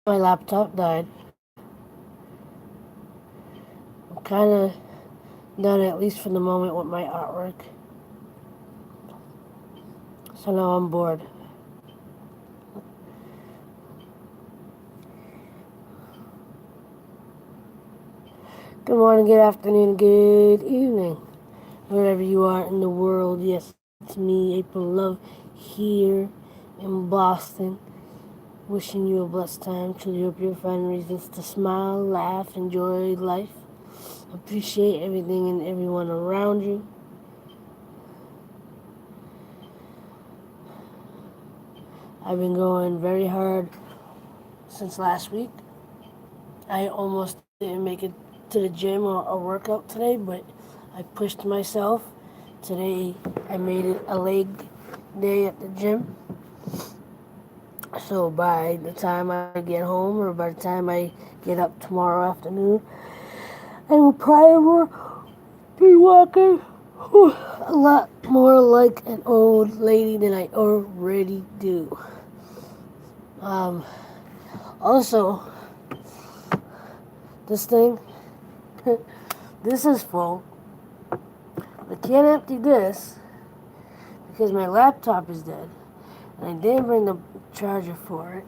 My laptop died. I'm kind of done, at least for the moment, with my artwork. So now I'm bored. Good morning, good afternoon, good evening, wherever you are in the world. Yes, it's me, April Love, here in Boston. Wishing you a blessed time. Truly hope you find reasons to smile, laugh, enjoy life. Appreciate everything and everyone around you. I've been going very hard since last week. I almost didn't make it to the gym or a workout today, but I pushed myself. Today I made it a leg day at the gym. So by the time I get home or by the time I get up tomorrow afternoon, I will probably be walking a lot more like an old lady than I already do. Also, this thing, this is full. I can't empty this because my laptop is dead. And I didn't bring the charger for it.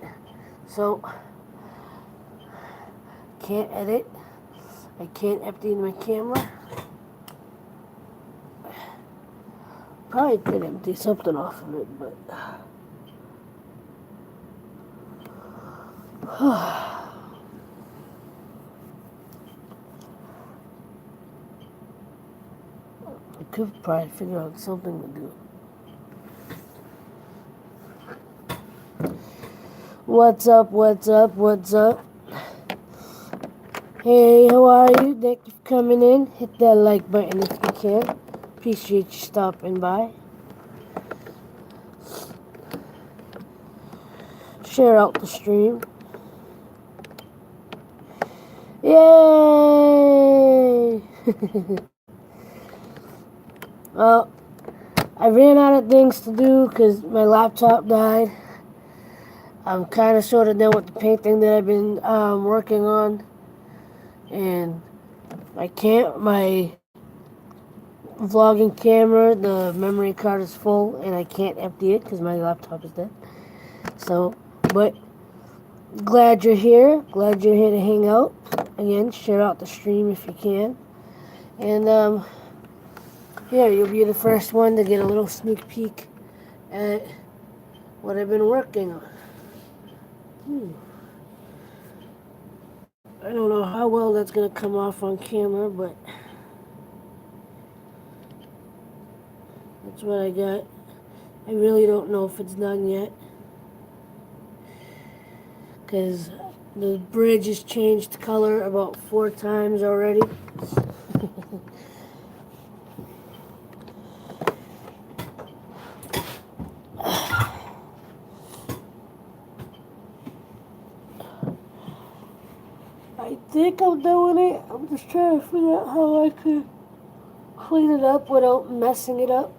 So, can't edit. I can't empty my camera. Probably could empty something off of it, but I could probably figure out something to do. What's up, what's up, what's up? Hey, how are you? Thank you for coming in. Hit that like button if you can. Appreciate you stopping by. Share out the stream. Yay! Well, I ran out of things to do because my laptop died. I'm kind of sort of done with the painting that I've been working on. And my vlogging camera, the memory card is full and I can't empty it because my laptop is dead. So, but glad you're here. Glad you're here to hang out. Again, share out the stream if you can. And yeah, you'll be the first one to get a little sneak peek at what I've been working on. I don't know how well that's going to come off on camera, but that's what I got. I really don't know if it's done yet, because the bridge has changed color about 4 times already. I think I'm doing it. I'm just trying to figure out how I could clean it up without messing it up.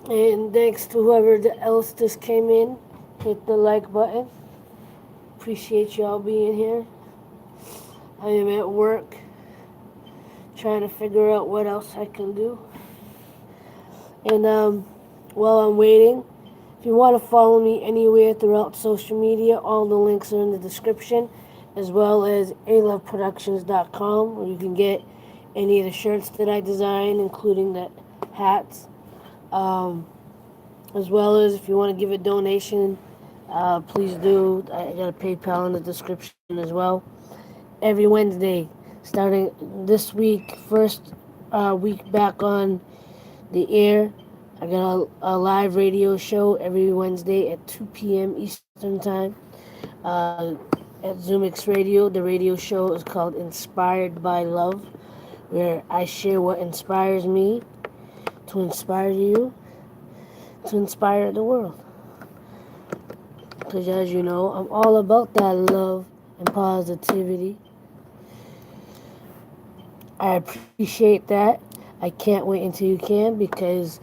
And thanks to whoever else just came in. Hit the like button. Appreciate y'all being here. I am at work trying to figure out what else I can do. And while I'm waiting, if you want to follow me anywhere throughout social media, all the links are in the description, as well as aloveproductions.com, where you can get any of the shirts that I design, including the hats. As well as if you want to give a donation, please do. I got a PayPal in the description as well. Every Wednesday, starting this week, first week back on the air, I got a live radio show every Wednesday at 2 p.m. Eastern Time at ZoomX Radio. The radio show is called Inspired by Love, where I share what inspires me to inspire you, to inspire the world. Because as you know, I'm all about that love and positivity. I appreciate that. I can't wait until you can, because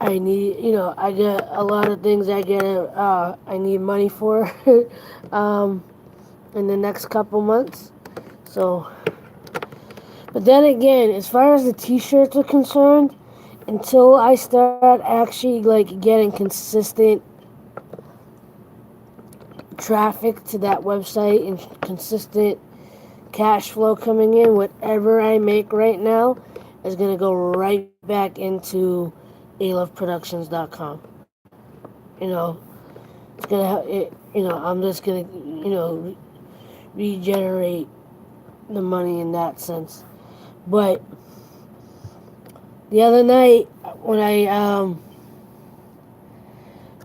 I need, I got a lot of things I need money for um, in the next couple months. So, but then again, as far as the T-shirts are concerned, until I start actually like getting consistent traffic to that website and consistent cash flow coming in, whatever I make right now is gonna go right back into aloveproductions.com. You know, it's gonna I'm just gonna regenerate the money in that sense. But the other night when I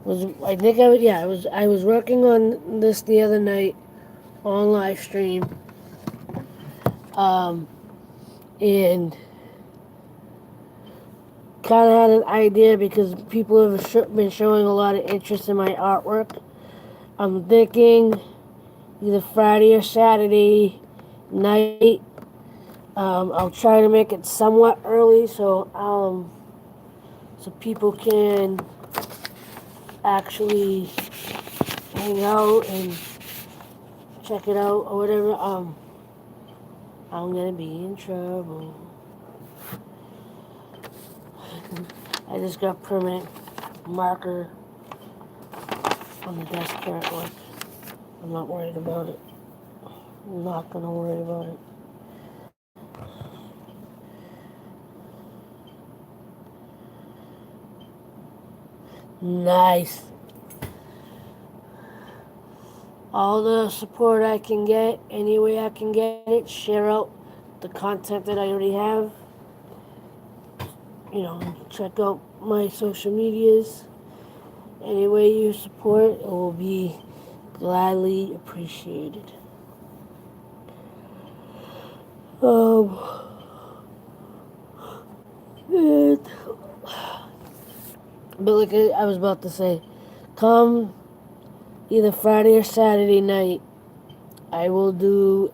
was working on this the other night on live stream, and kind of had an idea because people have been showing a lot of interest in my artwork. I'm thinking either Friday or Saturday night. I'll try to make it somewhat early so people can actually hang out and check it out or whatever. I'm gonna be in trouble. I just got permanent marker on the desk here at work. I'm not worried about it. I'm not gonna worry about it. Nice. All the support I can get, any way I can get it, share out the content that I already have. Check out my social medias. Any way you support, it will be gladly appreciated. But like I was about to say, come either Friday or Saturday night, I will do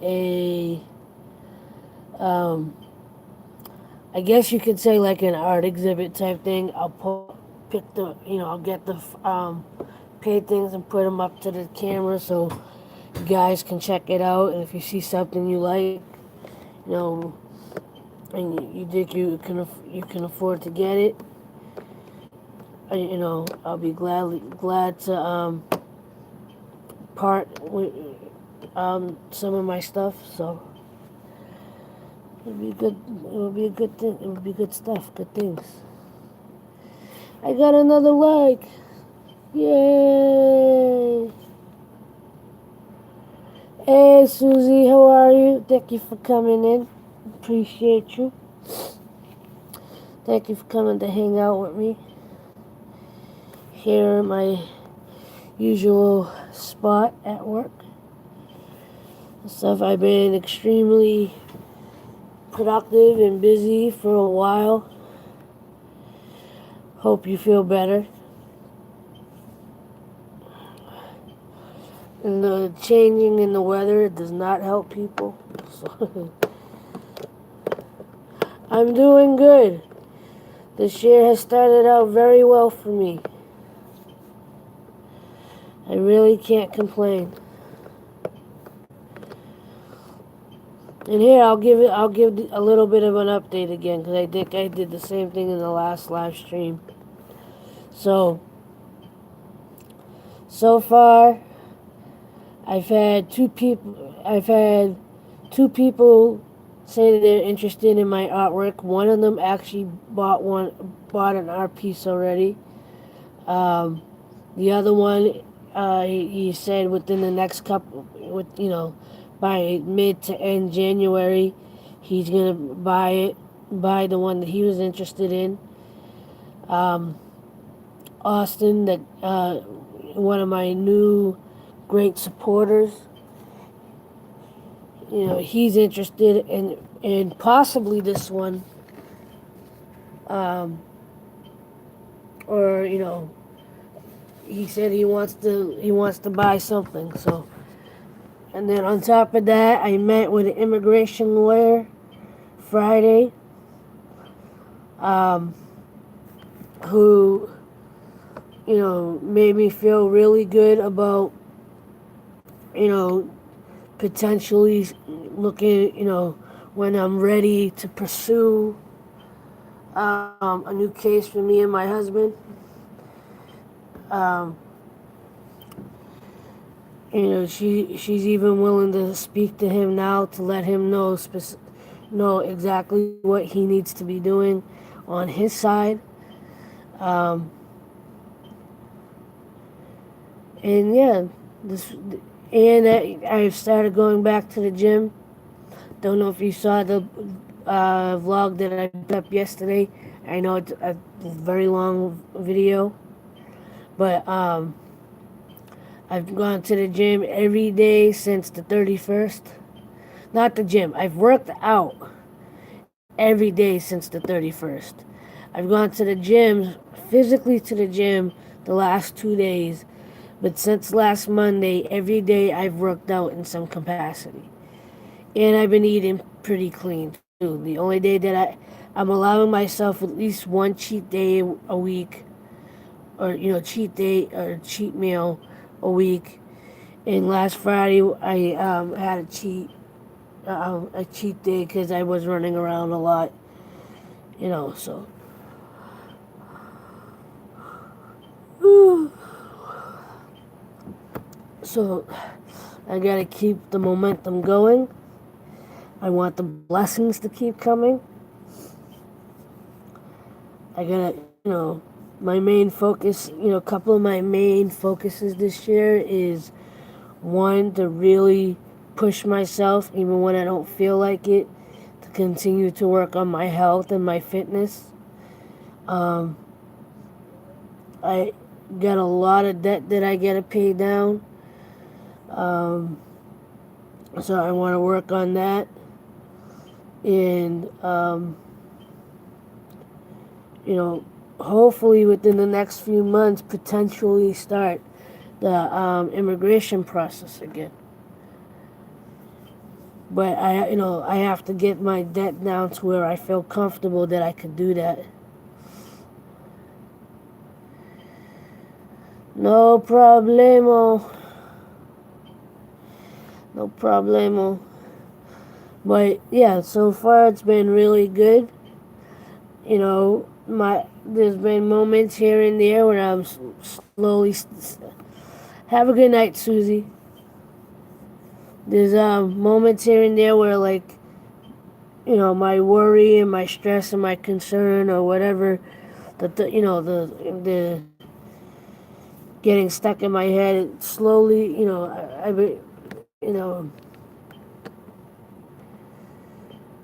I guess you could say like an art exhibit type thing. I'll get the paintings and put them up to the camera so you guys can check it out. And if you see something you like, and you think you can afford to get it, I'll be glad to part with some of my stuff. So it'll be good. It'll be a good thing. It'll be good stuff. Good things. I got another like. Yay! Hey Susie, how are you? Thank you for coming in. Appreciate you. Thank you for coming to hang out with me here in my usual spot at work. I've been extremely productive and busy for a while. Hope you feel better. And the changing in the weather does not help people. So I'm doing good. This year has started out very well for me. I really can't complain. And here I'll give a little bit of an update again because I think I did the same thing in the last live stream. So far I've had two people say that they're interested in my artwork. One of them actually bought an art piece already. The other one, he said within the next by mid to end January, he's gonna buy the one that he was interested in. Austin, that one of my new great supporters, he's interested in possibly this one, or he said he wants to buy something. So, and then on top of that, I met with an immigration lawyer Friday, who made me feel really good about, you know, potentially looking, when I'm ready to pursue a new case for me and my husband. Um, she's even willing to speak to him now to let him know exactly what he needs to be doing on his side. Um, and yeah, this and I've started going back to the gym. Don't know if you saw the vlog that I put up yesterday. I know it's a very long video, but I've gone to the gym every day since the 31st. Not the gym. I've worked out every day since the 31st. I've gone to the gym, physically to the gym, the last 2 days. But since last Monday, every day I've worked out in some capacity. And I've been eating pretty clean too. The only day that I'm allowing myself at least one cheat day a week, or cheat day or cheat meal a week. And last Friday I had a cheat day because I was running around a lot, So so I gotta keep the momentum going. I want the blessings to keep coming. I gotta, my main focus, a couple of my main focuses this year is one, to really push myself even when I don't feel like it, to continue to work on my health and my fitness. Um, I got a lot of debt that I gotta pay down. Um, so I want to work on that. And, hopefully within the next few months, potentially start the immigration process again. But I have to get my debt down to where I feel comfortable that I could do that. No problemo. No problemo. But yeah, so far it's been really good. There's been moments here and there where I'm slowly. Have a good night, Susie. There's moments here and there where, like, my worry and my stress and my concern or whatever, the getting stuck in my head, it slowly,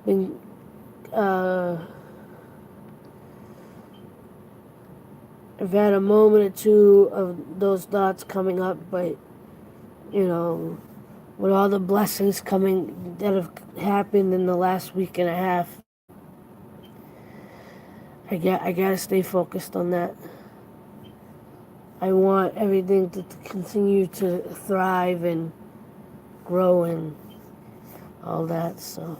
been I've had a moment or two of those thoughts coming up, but with all the blessings coming that have happened in the last week and a half, I gotta stay focused on that. I want everything to continue to thrive and grow and all that. So.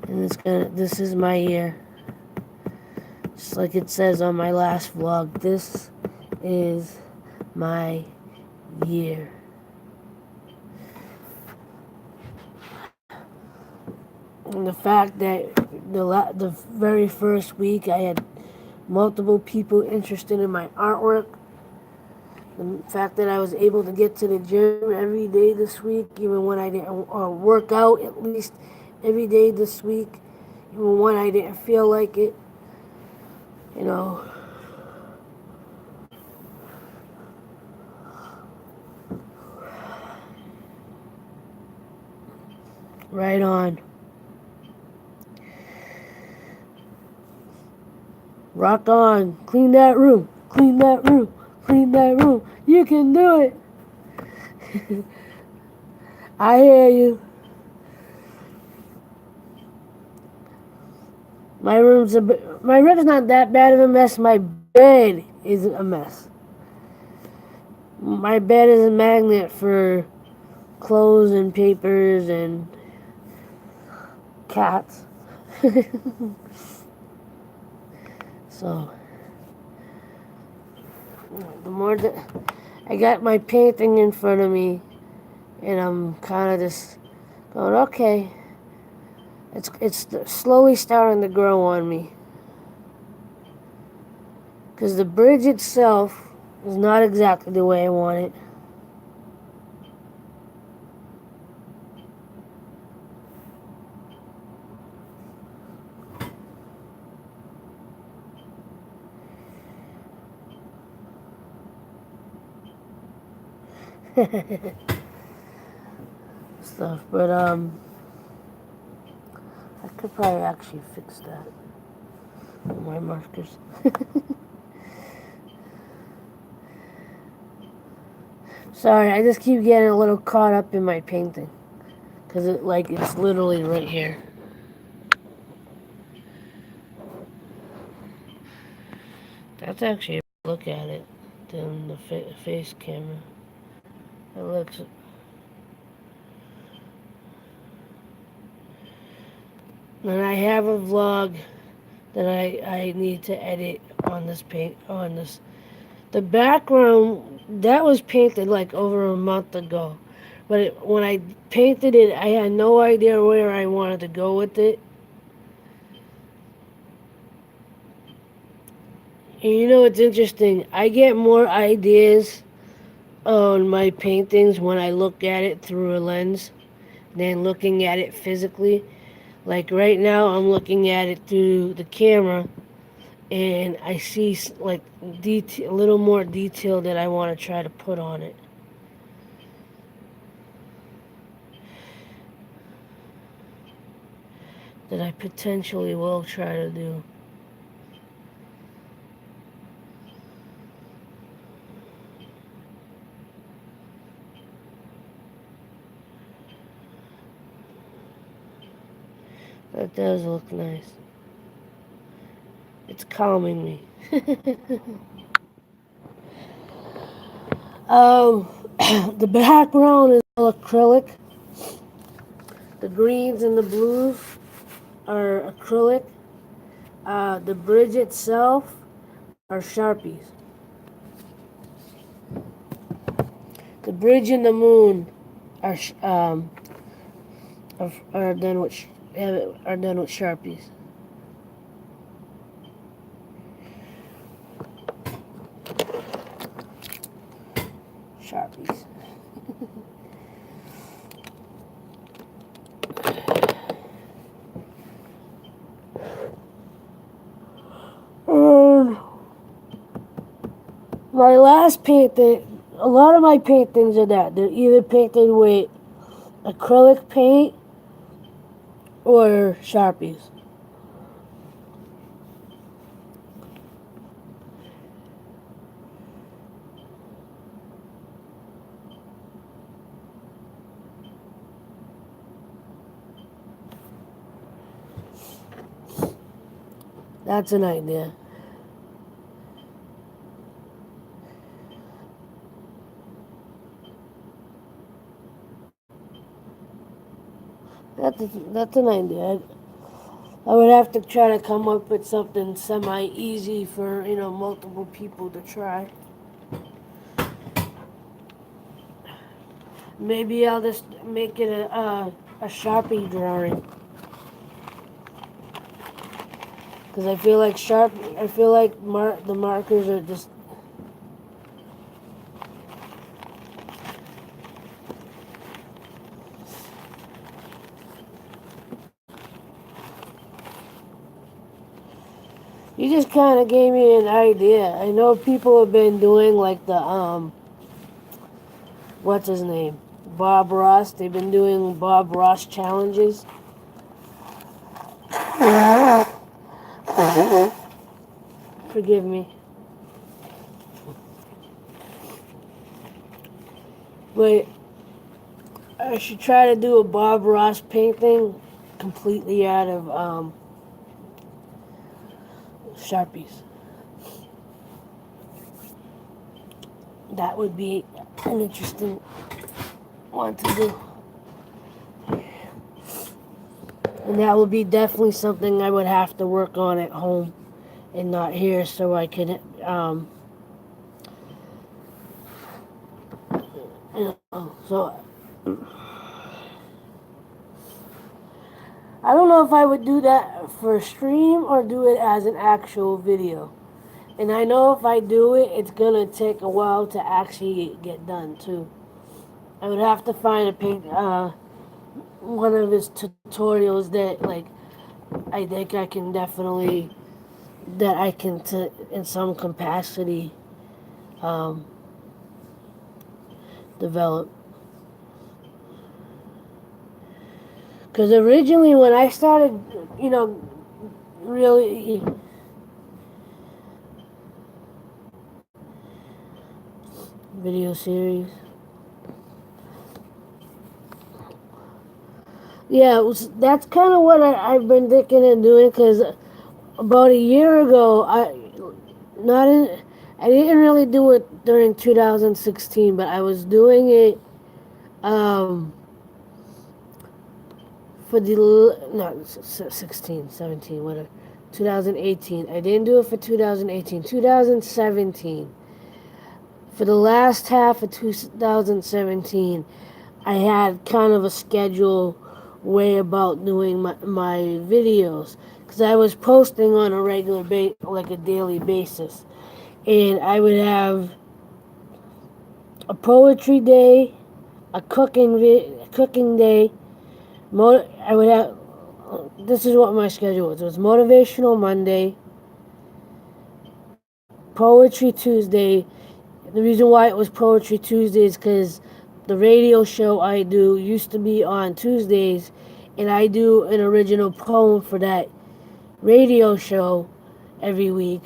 And this is my year. Just like it says on my last vlog, this is my year. And the fact that the very first week I had multiple people interested in my artwork, the fact that I was able to get to the gym every day this week, even when I didn't, or work out at least every day this week, even when I didn't feel like it, Right on. Rock on. Clean that room. Clean that room. Clean that room. You can do it. I hear you. My room's not that bad of a mess. My bed is a mess. My bed is a magnet for clothes and papers and cats. So, the more that I got my painting in front of me, and I'm kind of just going, okay, it's slowly starting to grow on me. Because the bridge itself is not exactly the way I want it. Stuff, but I could probably actually fix that with my markers. Sorry, I just keep getting a little caught up in my painting because it's literally right here. That's actually a look at it than the face camera. It looks. And I have a vlog that I need to edit on this paint on this. The background that was painted like over a month ago, but when I painted it, I had no idea where I wanted to go with it. And you know, it's interesting. I get more ideas on my paintings when I look at it through a lens than looking at it physically. Like right now, I'm looking at it through the camera, and I see like a little more detail that I want to try to put on it. That I potentially will try to do. That does look nice. It's calming me. um, the background is all acrylic. The greens and the blues are acrylic. The bridge itself are Sharpies. The bridge and the moon are are done with Sharpies. Sharpies. My last painting, a lot of my paintings are that. They're either painted with acrylic paint or Sharpies. That's an idea. That's an idea. I would have to try to come up with something semi-easy for, multiple people to try. Maybe I'll just make it a Sharpie drawing. Because I feel like the markers are just... You just kind of gave me an idea. I know people have been doing like the, what's his name? Bob Ross. They've been doing Bob Ross challenges. Forgive me. But I should try to do a Bob Ross painting completely out of Sharpies. That would be an interesting one to do. And that would be definitely something I would have to work on at home and not here, so I can, so I don't know if I would do that for a stream or do it as an actual video. And I know if I do it, it's gonna take a while to actually get done too. I would have to find one of his tutorials that like I think I can definitely that I can in some capacity um, develop. Because originally when I started, really video series. Yeah, that's kind of what I've been thinking of doing. Because about a year ago, not in, I didn't really do it during 2016, but I was doing it for the not 16, 17, whatever, 2018. I didn't do it for 2018, 2017. For the last half of 2017, I had kind of a schedule way about doing my videos because I was posting on a regular like a daily basis, and I would have a poetry day, a cooking day. I would have. This is what my schedule was. It was motivational Monday, poetry Tuesday. The reason why it was poetry Tuesday is because the radio show I do used to be on Tuesdays, and I do an original poem for that radio show every week.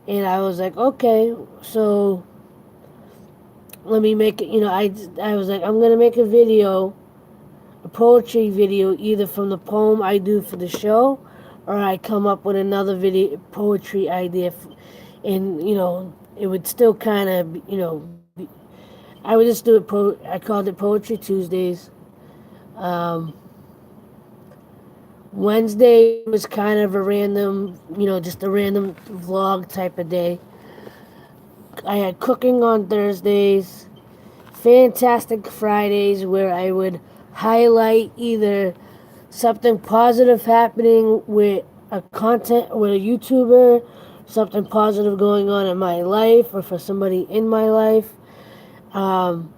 And I was like, okay, so let me make it. I was like, I'm gonna make a video, a poetry video, either from the poem I do for the show, or I come up with another video poetry idea, and it would still kind of I would just do it. I called it Poetry Tuesdays. Um, Wednesday was kind of a random, just a random vlog type of day. I had cooking on Thursdays, fantastic Fridays where I would highlight either something positive happening with a YouTuber, something positive going on in my life or for somebody in my life. Um,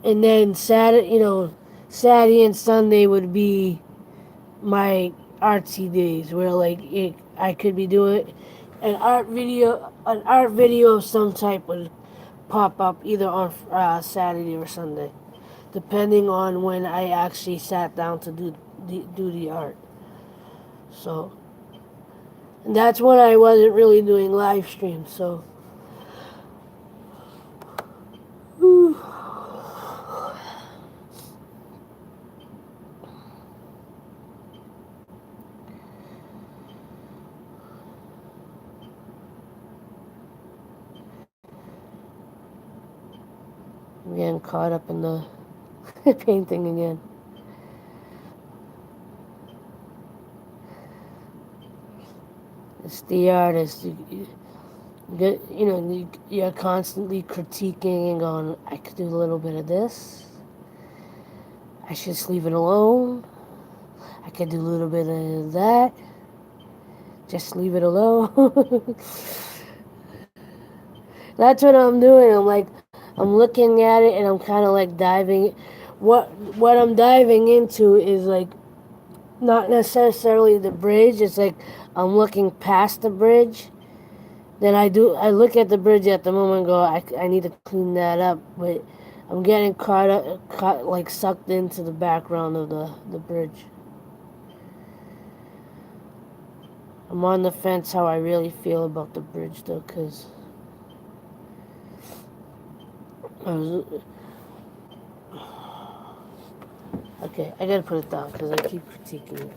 and then Saturday and Sunday would be my artsy days where I could be doing an art video of some type would pop up either on Saturday or Sunday, depending on when I actually sat down to do the art. So, and that's when I wasn't really doing live streams. So, I'm getting caught up in the painting again. It's the artist. You're constantly critiquing and going, I could do a little bit of this. I should just leave it alone. I could do a little bit of that. Just leave it alone. That's what I'm doing. I'm looking at it and I'm kind of like diving. What I'm diving into is like not necessarily the bridge. It's like I'm looking past the bridge. Then I look at the bridge at the moment and go, I need to clean that up. But I'm getting like sucked into the background of the bridge. I'm on the fence how I really feel about the bridge though, because okay, I gotta put it down because I keep critiquing it.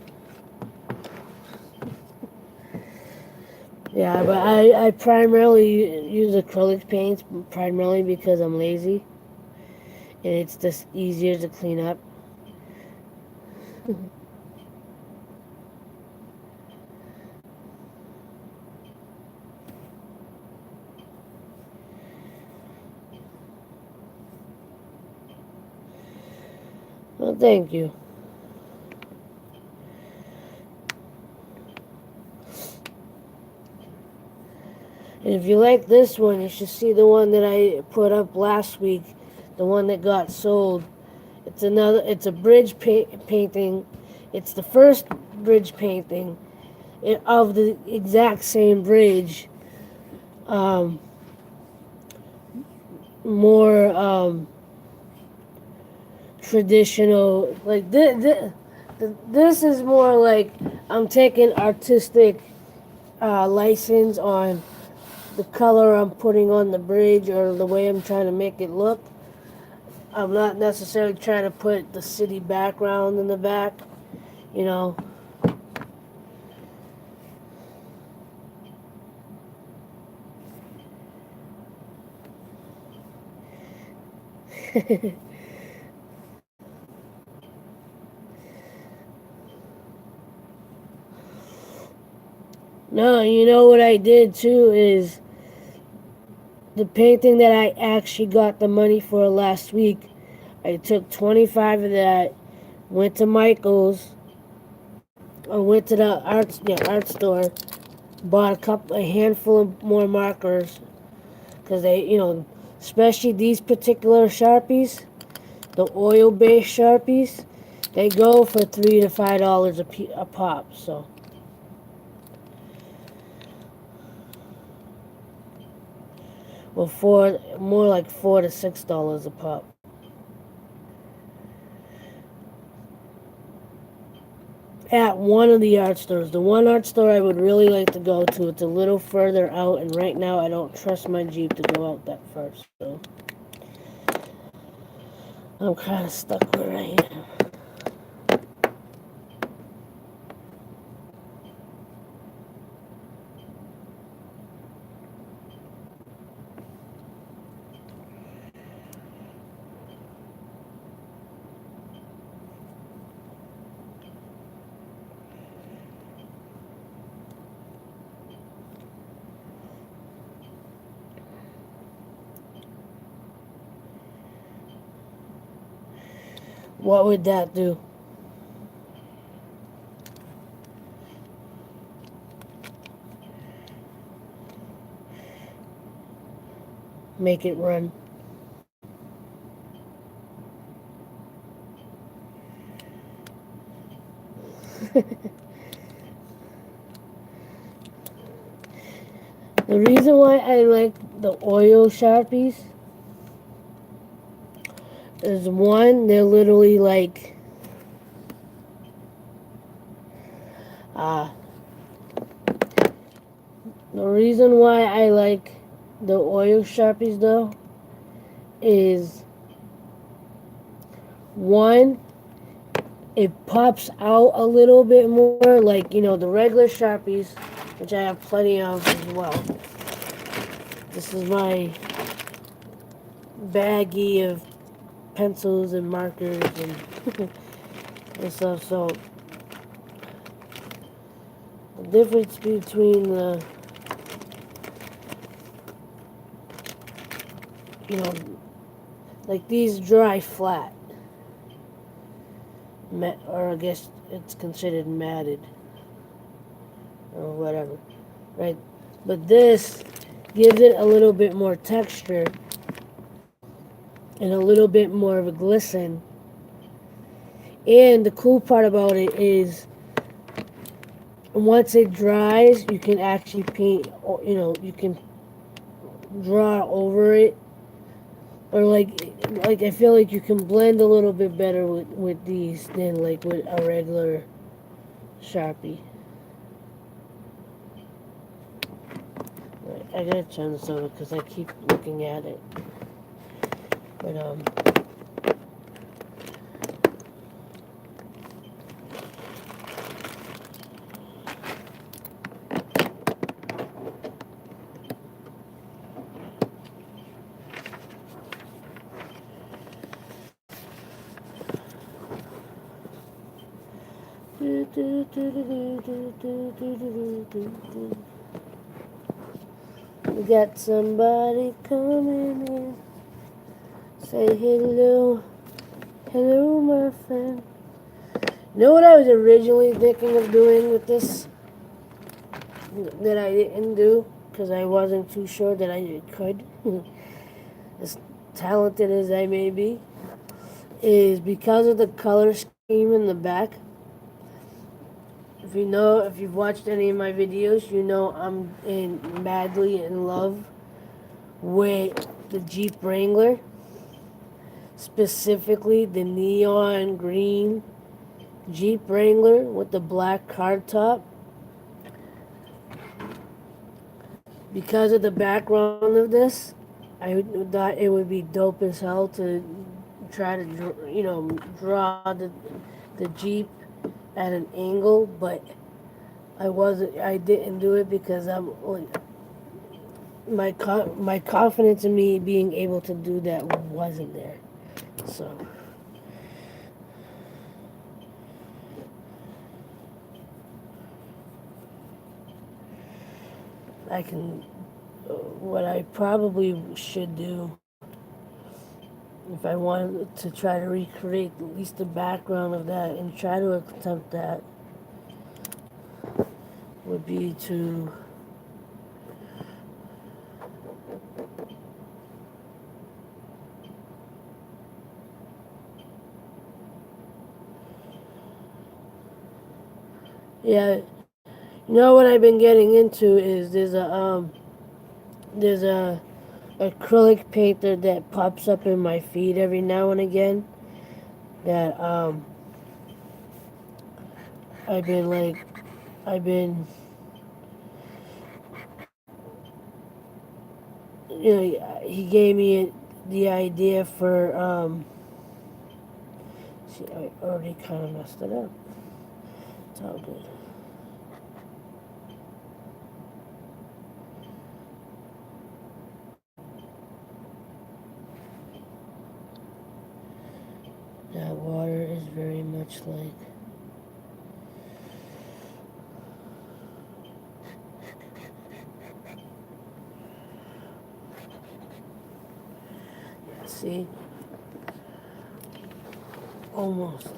Yeah, but I primarily use acrylic paints primarily because I'm lazy and it's just easier to clean up. Well, thank you. And if you like this one, you should see the one that I put up last week, the one that got sold. It's a bridge painting. It's the first bridge painting of the exact same bridge. Um, more traditional. Like this is more like I'm taking artistic license on the color I'm putting on the bridge or the way I'm trying to make it look. I'm not necessarily trying to put the city background in the back, you know. No, you know what I did too is the painting that I actually got the money for last week. I took 25 of that, went to Michael's, I went to the art store, bought a handful of more markers, because especially these particular Sharpies, the oil-based Sharpies, they go for $3 to $5 a pop. So, well, more like $4 to $6 a pop. At one of the art stores, the one art store I would really like to go to. It's a little further out, and right now I don't trust my Jeep to go out that far. So I'm kind of stuck where I am. What would that do? Make it run. The reason why I like the oil Sharpies is one, they're literally like uh the reason why I like the oil Sharpies though is one, it pops out a little bit more, like the regular Sharpies, which I have plenty of as well. This is my baggie of pencils and markers and, and stuff. So the difference between the like these dry flat, or I guess it's considered matted or whatever, right? But this gives it a little bit more texture and a little bit more of a glisten. And the cool part about it is once it dries, you can actually paint, you can draw over it. Or like I feel like you can blend a little bit better with these than like with a regular Sharpie. Right, I gotta turn this over because I keep looking at it. But we got somebody coming in. Say hello. Hello, my friend. You know what I was originally thinking of doing with this that I didn't do because I wasn't too sure that I could, as talented as I may be, is because of the color scheme in the back. If you've watched any of my videos, you know madly in love with the Jeep Wrangler, specifically the neon green Jeep Wrangler with the black hardtop. Because of the background of this, I thought it would be dope as hell to try to, draw the Jeep at an angle, but I didn't do it because my confidence in me being able to do that wasn't there. So I can, what I probably should do if I wanted to try to recreate at least the background of that and try to attempt that would be to yeah. You know what I've been getting into is there's a acrylic painter that pops up in my feed every now and again that I've been like I've been he gave me the idea for see, I already kind of messed it up. It's all good. That water is very much like see almost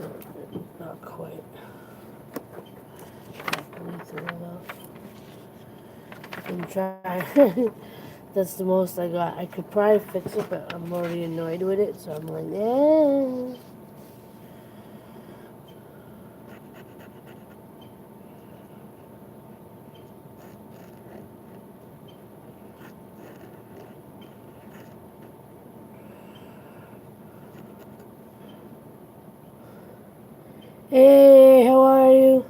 not quite. I'm trying. That's the most I got. I could probably fix it, but I'm already annoyed with it, so I'm like, yeah. Hey, how are you?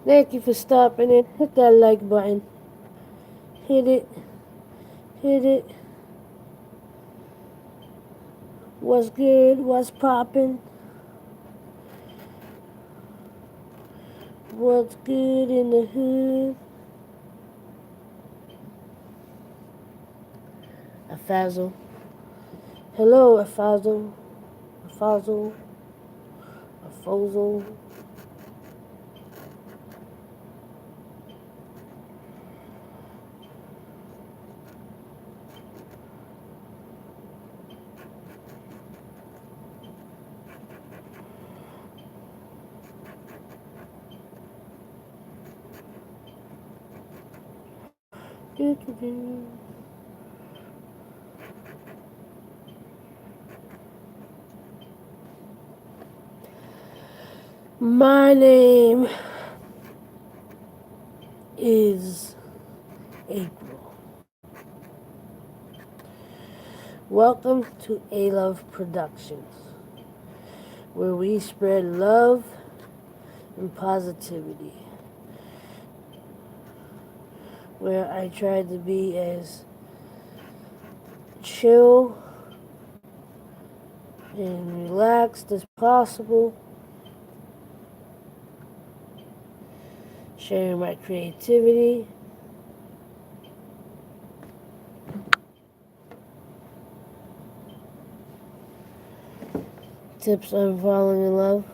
Thank you for stopping in. Hit that like button. Hit it. Hit it. What's good? What's poppin'? What's good in the hood? Afazel. Hello, Afazel. Afazel. Afozel. My name is April. Welcome to aloveproductions, where we spread love and positivity. Where I try to be as chill and relaxed as possible, sharing my creativity, tips on falling in love.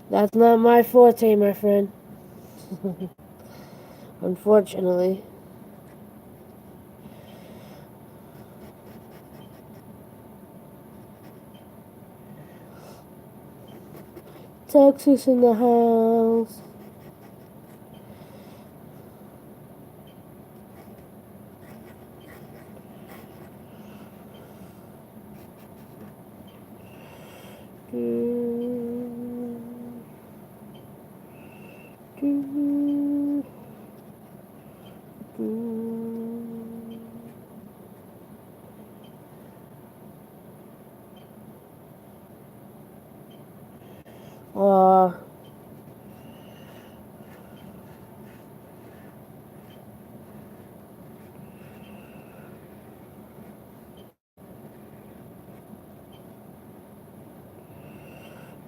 That's not my forte, my friend. Unfortunately. Texas in the house.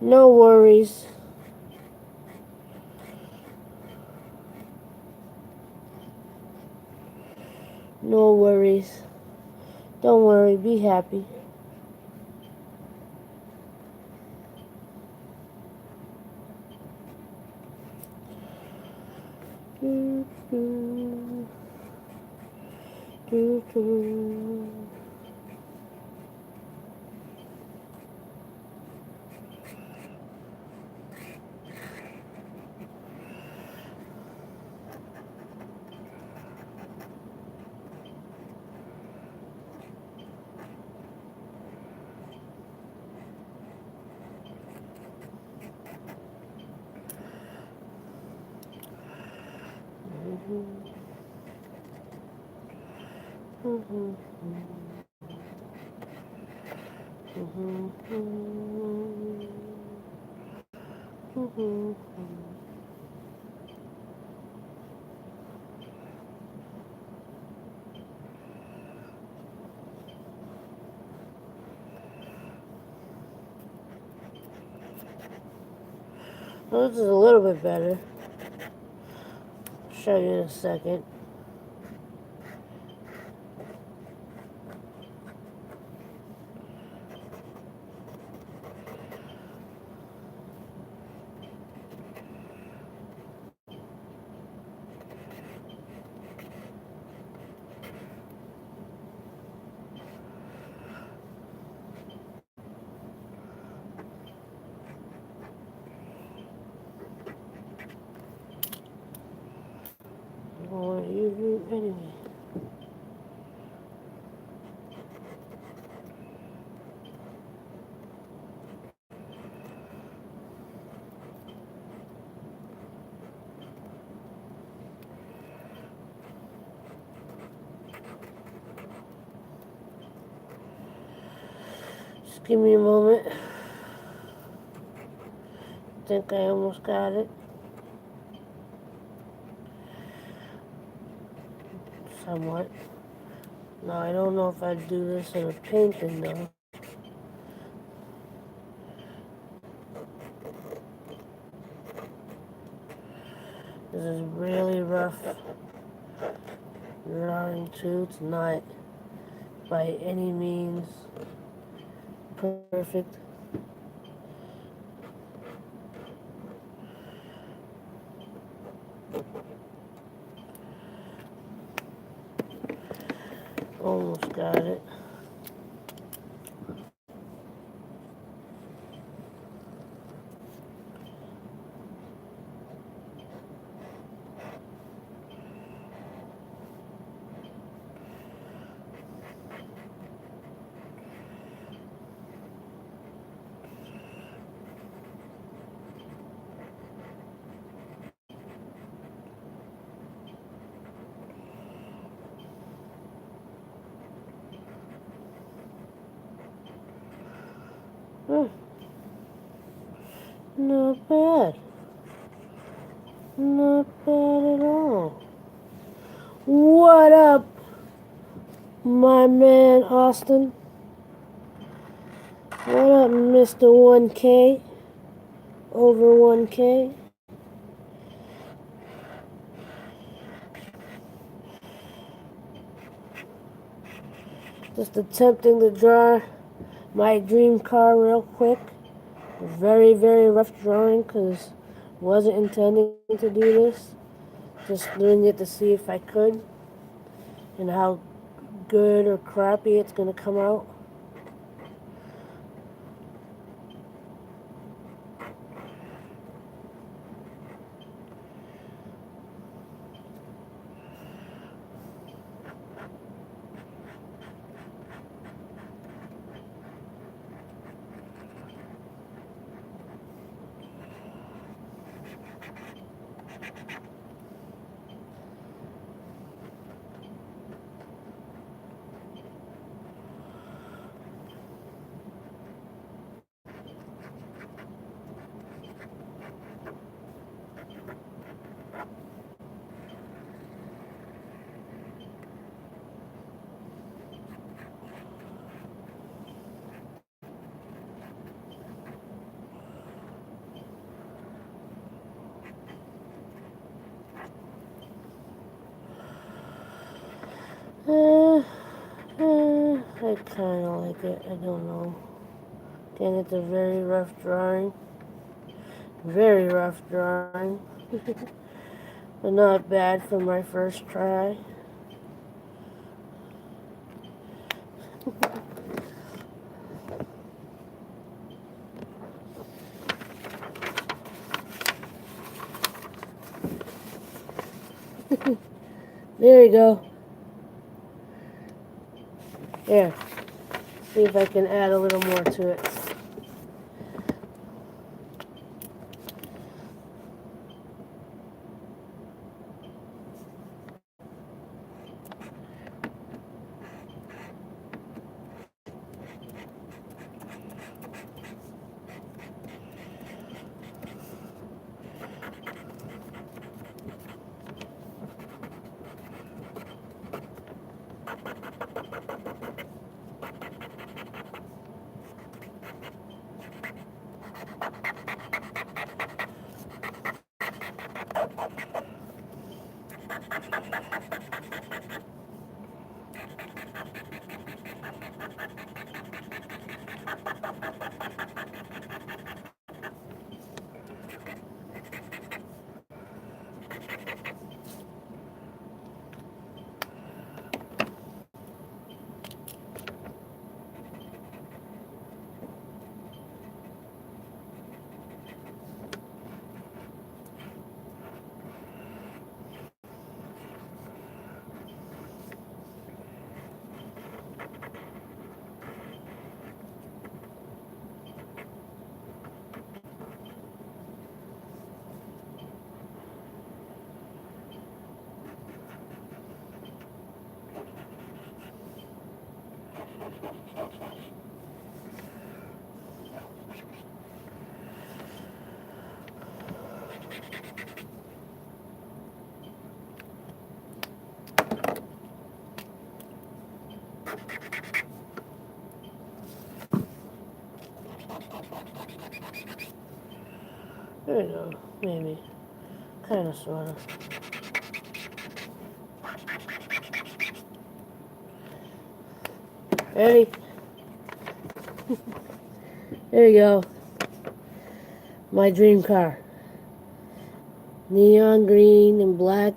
No worries. No worries. Don't worry, be happy. Well, this is a little bit better. I'll show you in a second. You anyway. Just give me a moment. I think I almost got it. Somewhat. Now, I don't know if I'd do this in a painting, though. This is really rough drawing, too. It's not by any means perfect. Almost got it. Not bad. Not bad at all. What up, my man Austin? What up, Mr. 1K? Over 1K? Just attempting to draw my dream car real quick. Very, very rough drawing because wasn't intending to do this. Just doing it to see if I could and how good or crappy it's going to come out. I kind of like it. I don't know. Again, it's a very rough drawing. Very rough drawing. But not bad for my first try. There you go. There. See if I can add a little more to it. There you go. Maybe. Kind of, sort of. Ready? There you go. My dream car. Neon green and black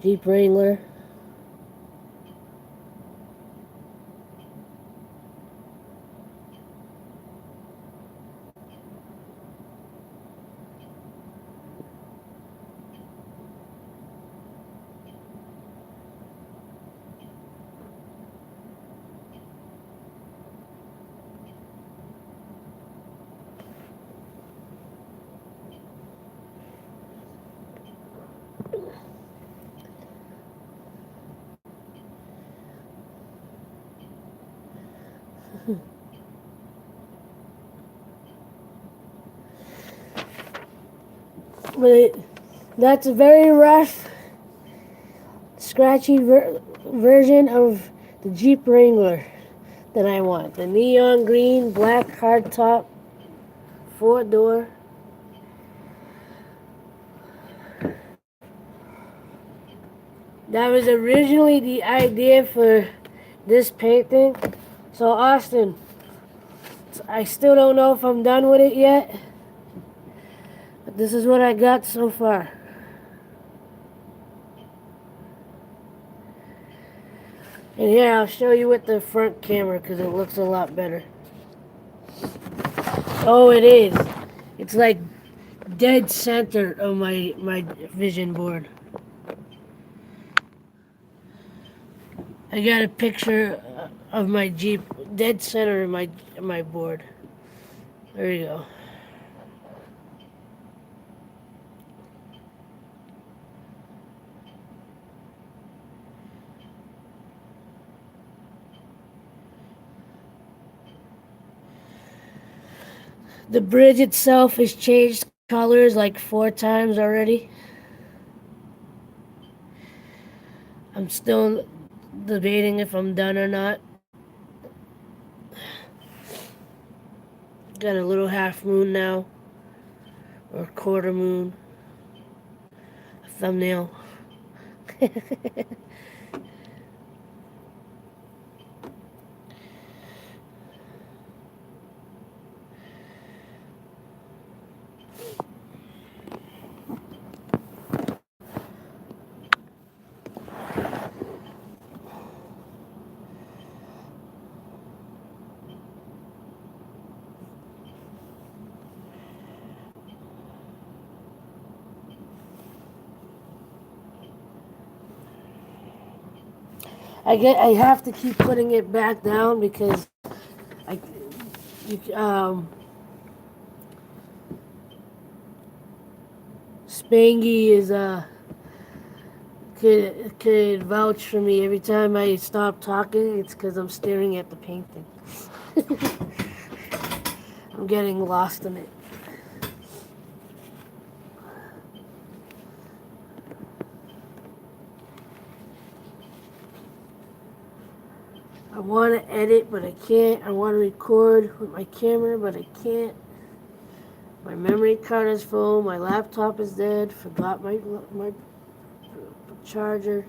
Jeep Wrangler. That's a very rough, scratchy version of the Jeep Wrangler that I want. The neon green, black hardtop, 4-door. That was originally the idea for this painting. So Austin, I still don't know if I'm done with it yet. But this is what I got so far. And here, I'll show you with the front camera because it looks a lot better. Oh, it is. It's like dead center of my vision board. I got a picture of my Jeep dead center of my board. There you go. The bridge itself has changed colors like 4 times already. I'm still debating if I'm done or not. Got a little half moon now, or quarter moon. A thumbnail. I have to keep putting it back down because I you, Spangy is could vouch for me. Every time I stop talking, it's because I'm staring at the painting. I'm getting lost in it. I want to edit, but I can't. I want to record with my camera, but I can't. My memory card is full. My laptop is dead. Forgot my charger.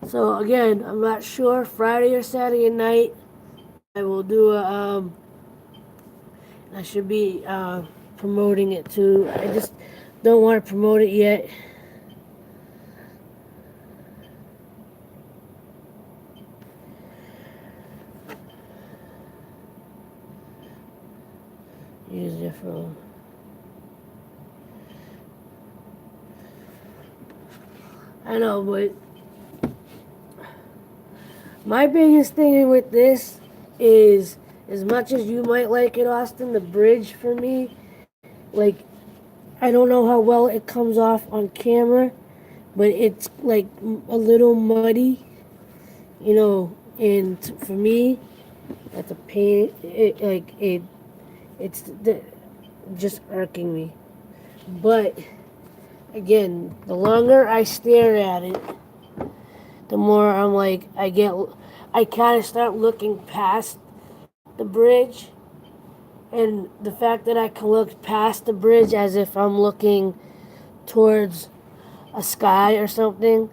So again, I'm not sure. Friday or Saturday night, I will do a. I should be promoting it too. I just don't want to promote it yet. Use your phone. I know, but my biggest thing with this is, as much as you might like it, Austin, the bridge for me, like, I don't know how well it comes off on camera, but it's like a little muddy, you know, and for me, that's a pain. It's just irking me. But again, the longer I stare at it, the more I'm like, I kind of start looking past the bridge, and the fact that I can look past the bridge as if I'm looking towards a sky or something,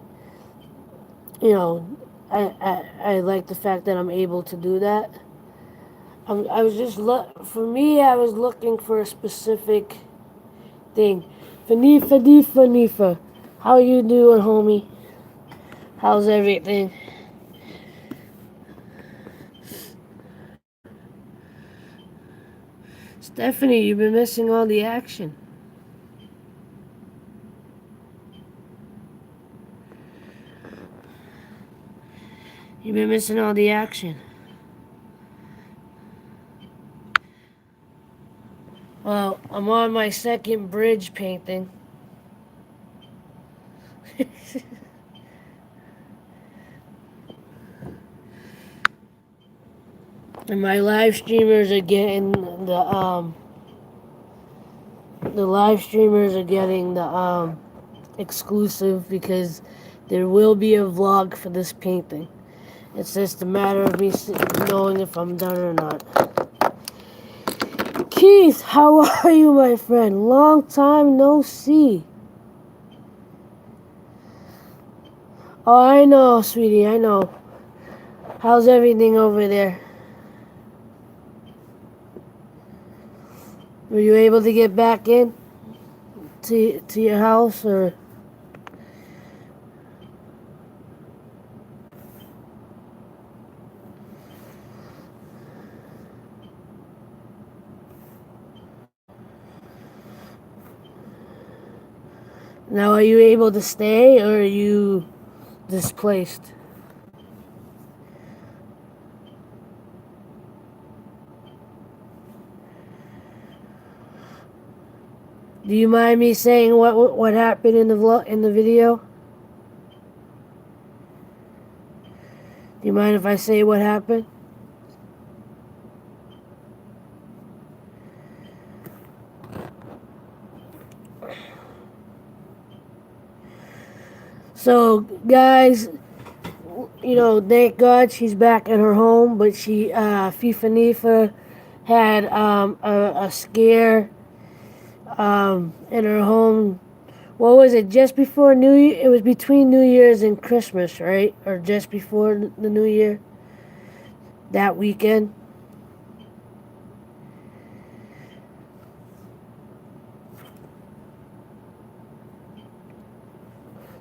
you know, I like the fact that I'm able to do that. I was just for me, I was looking for a specific thing. Fanifa, how you doing, homie? How's everything? Stephanie, you've been missing all the action. You've been missing all the action. Well, I'm on my second bridge painting. And my live streamers are getting the live streamers are getting the exclusive, because there will be a vlog for this painting. It's just a matter of me knowing if I'm done or not. Keith, how are you, my friend? Long time no see. Oh, I know, sweetie, I know. How's everything over there? Were you able to get back in to your house, or? Now, are you able to stay, or are you displaced? Do you mind me saying what happened in the video? Do you mind if I say what happened? So, guys, you know, thank God she's back at her home, but FIFA Nifa had a scare in her home. What was it? Just before New Year? It was between New Year's and Christmas, right? Or just before the New Year? That weekend?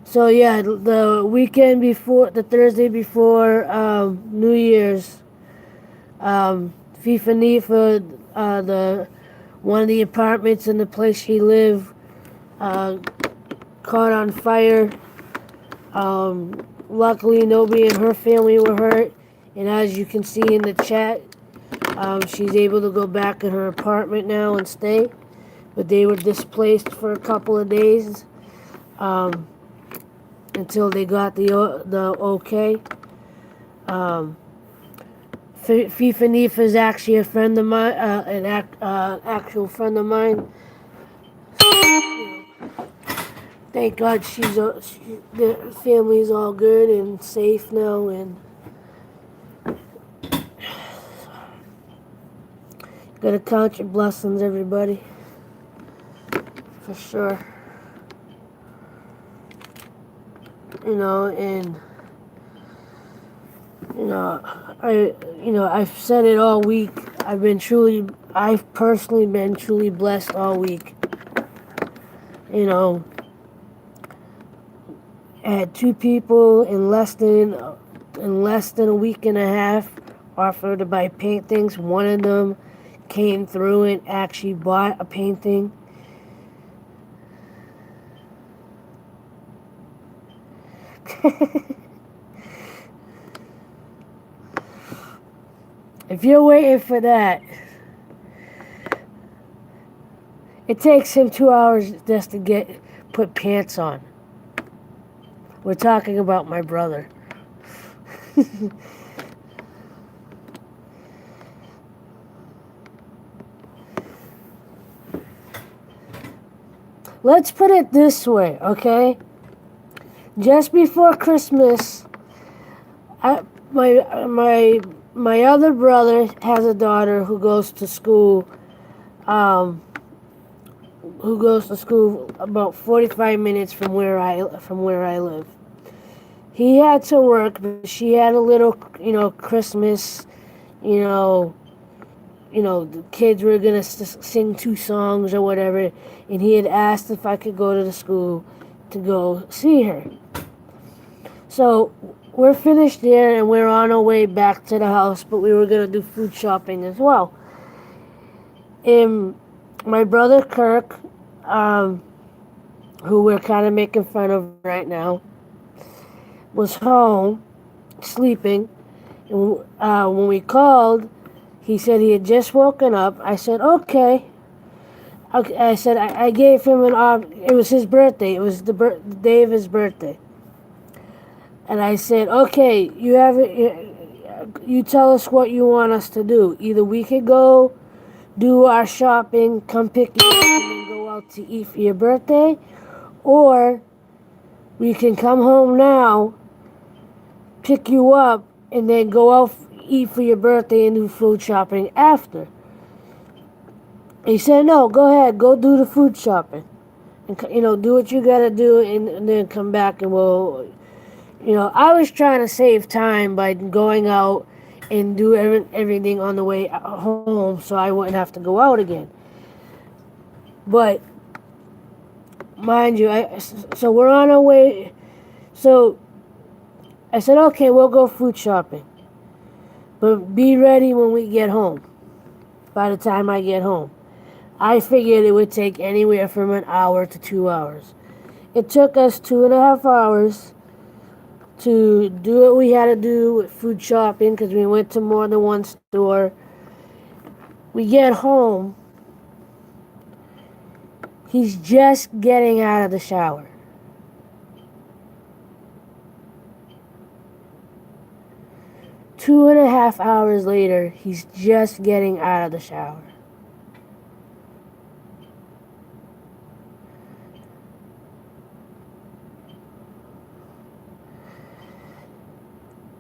So yeah, the weekend before, the Thursday before New Year's, FIFA Nifa, the one of the apartments in the place she lived caught on fire. Luckily, nobody in her family were hurt. And as you can see in the chat, she's able to go back in her apartment now and stay. But they were displaced for a couple of days until they got the okay. Fifa Neef is actually a friend of mine, an actual friend of mine. Thank God the family's all good and safe now, and gotta count your blessings, everybody, for sure. And I've said it all week. I've personally been truly blessed all week. I had two people in less than a week and a half offer to buy paintings. One of them came through and actually bought a painting. If you're waiting for that, it takes him 2 hours just to put pants on. We're talking about my brother. Let's put it this way, okay? Just before Christmas, my other brother has a daughter who goes to school. Who goes to school about 45 minutes from where I live. He had to work, but she had a little, Christmas, the kids were gonna sing 2 songs or whatever, and he had asked if I could go to the school to go see her. So we're finished there and we're on our way back to the house, but we were gonna do food shopping as well. And my brother Kirk, who we're kind of making fun of right now, was home sleeping. And when we called, he said he had just woken up. I said, okay. I said, I gave him it was his birthday. It was the day of his birthday. And I said, okay, you tell us what you want us to do. Either we could go do our shopping, come pick you up, and then go out to eat for your birthday, or we can come home now, pick you up, and then go out eat for your birthday and do food shopping after. He said, no, go ahead, go do the food shopping, and do what you gotta do, and then come back and we'll. I was trying to save time by going out and do everything on the way home so I wouldn't have to go out again. But, mind you, so we're on our way. So, I said, okay, we'll go food shopping. But be ready when we get home, by the time I get home. I figured it would take anywhere from an hour to 2 hours. It took us 2.5 hours to do what we had to do with food shopping because we went to more than one store. We get home. He's just getting out of the shower. Two and a half hours later, he's just getting out of the shower.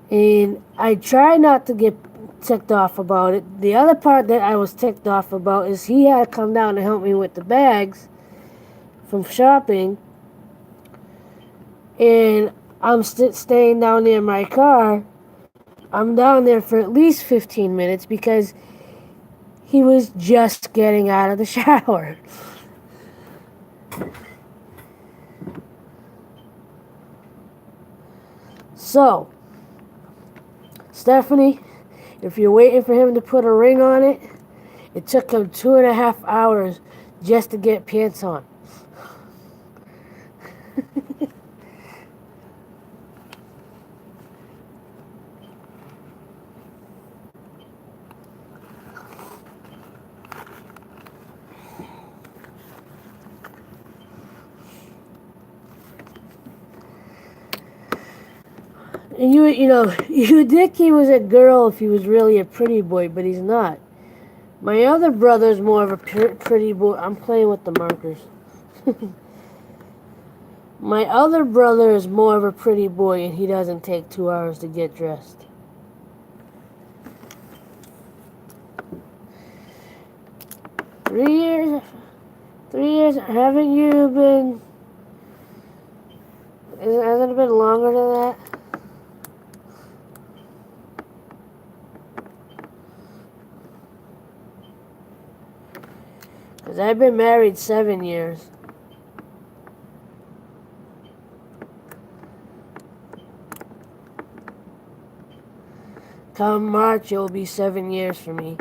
And I try not to get ticked off about it. The other part that I was ticked off about is he had to come down to help me with the bags from shopping. And I'm staying down there in my car. I'm down there for at least 15 minutes because he was just getting out of the shower. So, Stephanie, if you're waiting for him to put a ring on it It took him 2.5 hours just to get pants on. And you know, you think he was a girl if he was really a pretty boy, but he's not. My other brother's more of a pretty boy. I'm playing with the markers. My other brother is more of a pretty boy, and he doesn't take 2 hours to get dressed. Three years, haven't you been, hasn't it been longer than that? Because I've been married 7 years. Come March, it will be 7 years for me.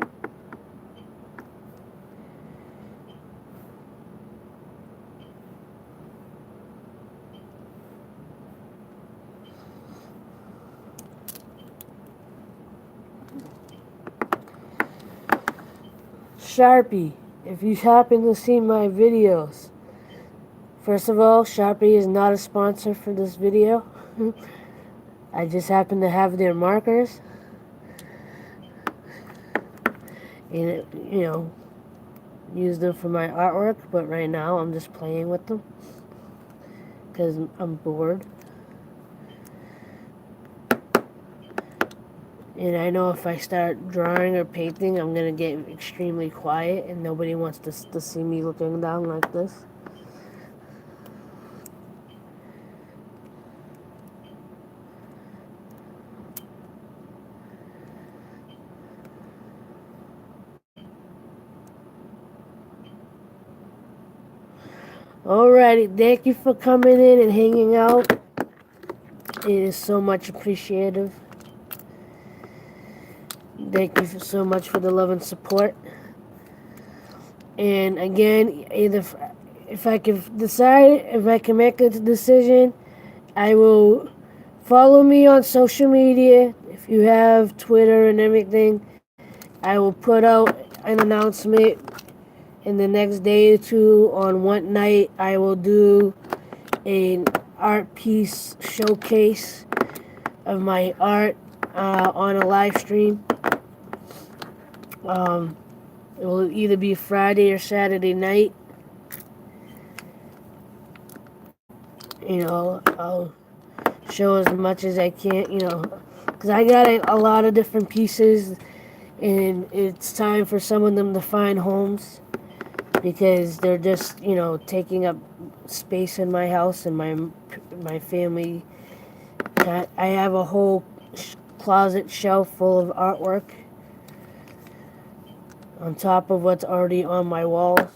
Sharpie, if you happen to see my videos, first of all, Sharpie is not a sponsor for this video. I just happen to have their markers. And, use them for my artwork, but right now I'm just playing with them because I'm bored. And I know if I start drawing or painting, I'm going to get extremely quiet and nobody wants to see me looking down like this. Alrighty, thank you for coming in and hanging out. It is so much appreciated. Thank you so much for the love and support. And again, if I can decide, if I can make a decision, I will follow me on social media. If you have Twitter and everything, I will put out an announcement in the next day or two on what night I will do an art piece showcase of my art on a live stream. It will either be Friday or Saturday night. I'll show as much as I can, because I got a lot of different pieces, and it's time for some of them to find homes, because they're just, taking up space in my house and my family. I have a whole closet shelf full of artwork on top of what's already on my walls.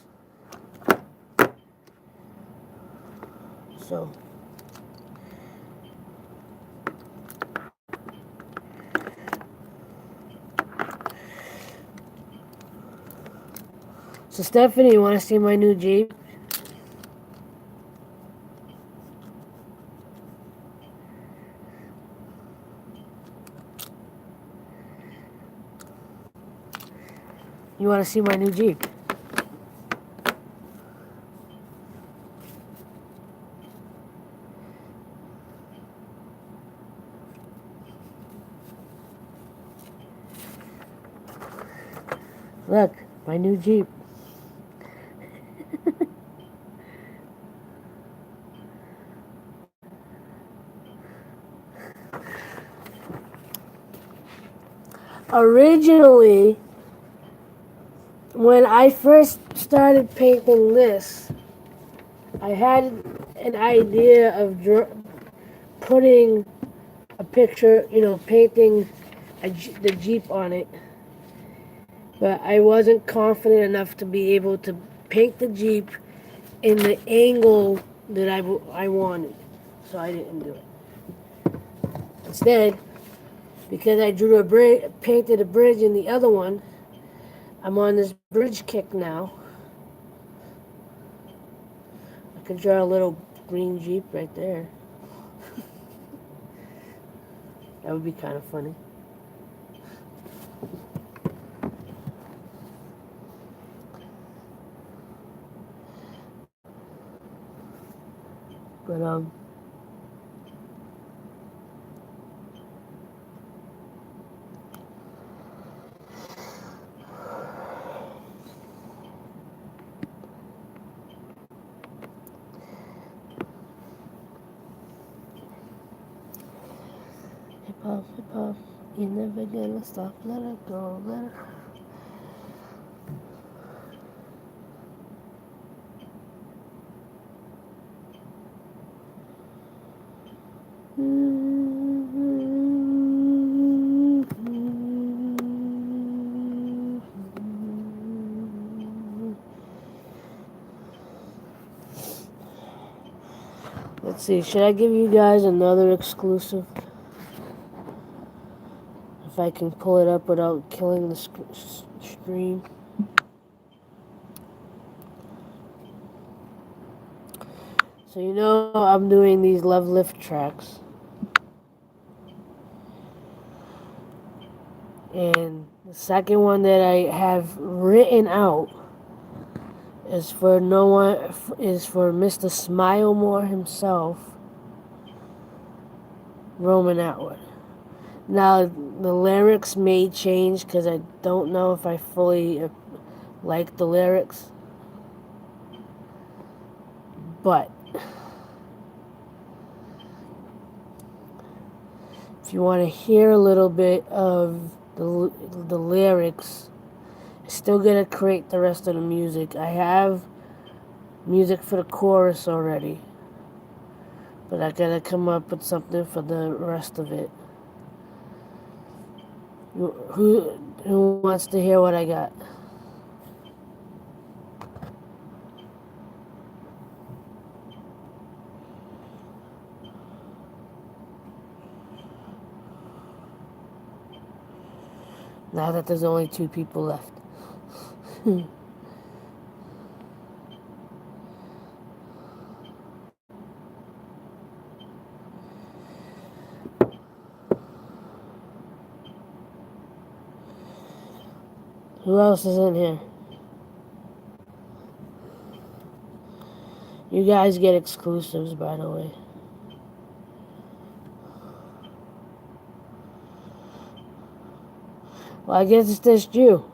So Stephanie, you want to see my new Jeep? You want to see my new Jeep? Look, my new Jeep. Originally, when I first started painting this, I had an idea of putting a picture, painting the Jeep on it. But I wasn't confident enough to be able to paint the Jeep in the angle that I wanted. So I didn't do it. Instead, because I painted a bridge in the other one, I'm on this bridge kick now. I could draw a little green Jeep right there. That would be kind of funny. But hip hop, you're never gonna stop. Let it go, let it. Let's see, should I give you guys another exclusive? If I can pull it up without killing the stream. So you know I'm doing these Love Lift tracks. And the second one that I have written out is for Mr. Smilemore himself, Roman Atwood. Now the lyrics may change because I don't know if I fully like the lyrics, but if you want to hear a little bit of the lyrics, I'm still gonna create the rest of the music. I have music for the chorus already, but I gotta come up with something for the rest of it. Who wants to hear what I got? Now that there's only 2 people left. Who else is in here? You guys get exclusives, by the way. Well, I guess it's just you.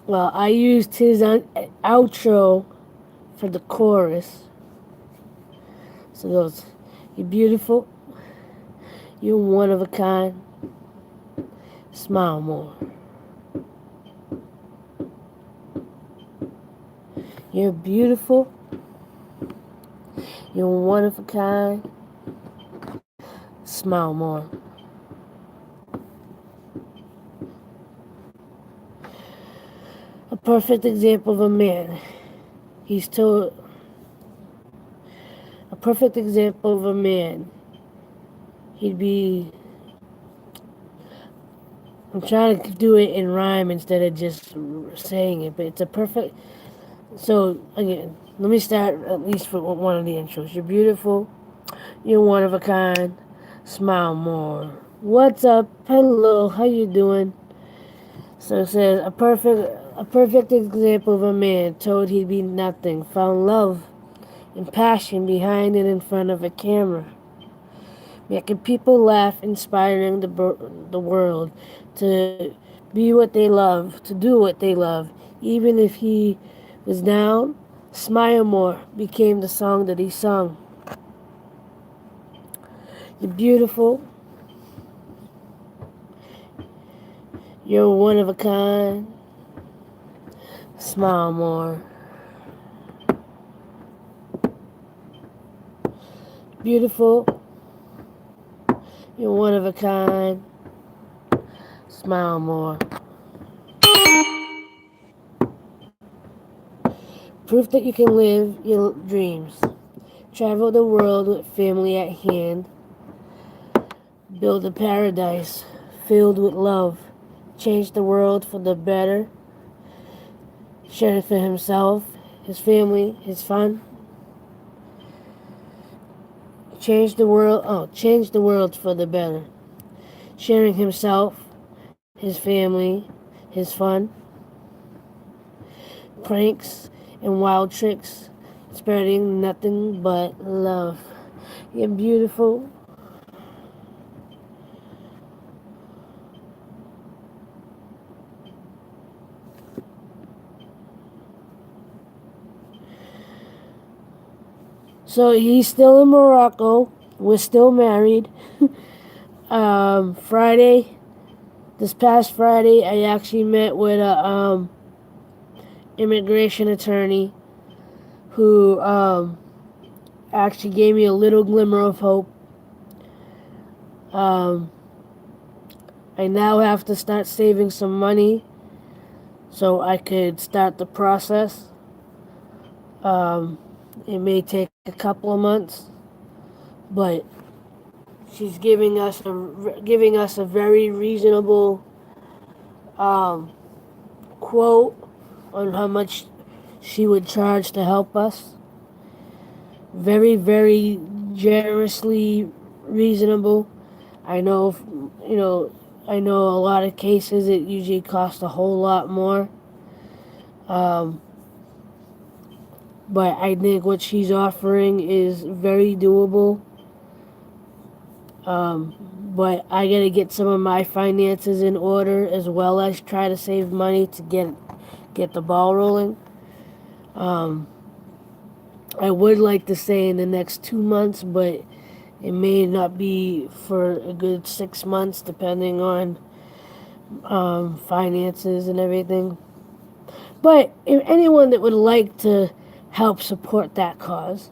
Well, I used his outro for the chorus. So it goes, you're beautiful, you're one of a kind, smile more. You're beautiful, you're one of a kind, smile more. A perfect example of a man. He's told a perfect example of a man. He'd be. I'm trying to do it in rhyme instead of just saying it, but it's a perfect. So again, let me start at least for one of the intros. You're beautiful. You're one of a kind. Smile more. What's up? Hello. How you doing? So it says a perfect example of a man told he'd be nothing. Found love and passion behind and in front of a camera. Making people laugh, inspiring the world to be what they love, to do what they love. Even if he was down, Smile More became the song that he sung. You're beautiful. You're one of a kind. Smile more. Beautiful. You're one of a kind. Smile more. Proof that you can live your dreams. Travel the world with family at hand. Build a paradise filled with love. Change the world for the better. Sharing for himself, his family, his fun. Change the world for the better. Sharing himself, his family, his fun. Pranks and wild tricks. Spreading nothing but love. You're beautiful. So he's still in Morocco. We're still married. Friday, this past Friday, I actually met with a immigration attorney who actually gave me a little glimmer of hope. I now have to start saving some money so I could start the process. It may take a couple of months, but she's giving us a very reasonable quote on how much she would charge to help us. Very, very generously reasonable. I know, I know a lot of cases it usually costs a whole lot more. But I think what she's offering is very doable. But I gotta get some of my finances in order as well as try to save money to get the ball rolling. I would like to say in the next 2 months, but it may not be for a good 6 months, depending on finances and everything. But if anyone that would like to help support that cause,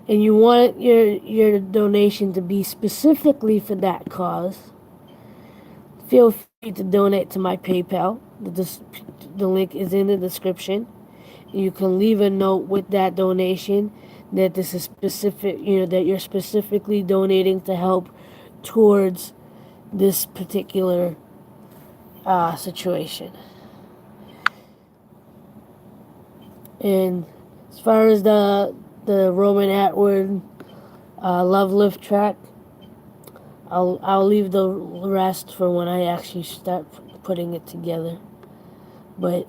and you want your donation to be specifically for that cause, feel free to donate to my PayPal. The link is in the description. You can leave a note with that donation that this is specific, that you're specifically donating to help towards this particular situation. And as far as the Roman Atwood Love Lift track, I'll leave the rest for when I actually start putting it together. But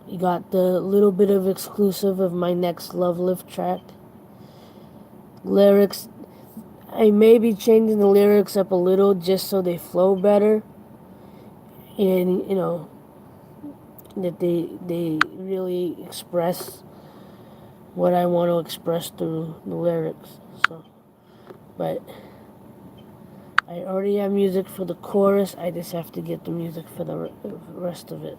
you got the little bit of exclusive of my next Love Lift track. Lyrics, I may be changing the lyrics up a little just so they flow better. And, that they really express what I want to express through the lyrics. So, but I already have music for the chorus. I just have to get the music for the rest of it.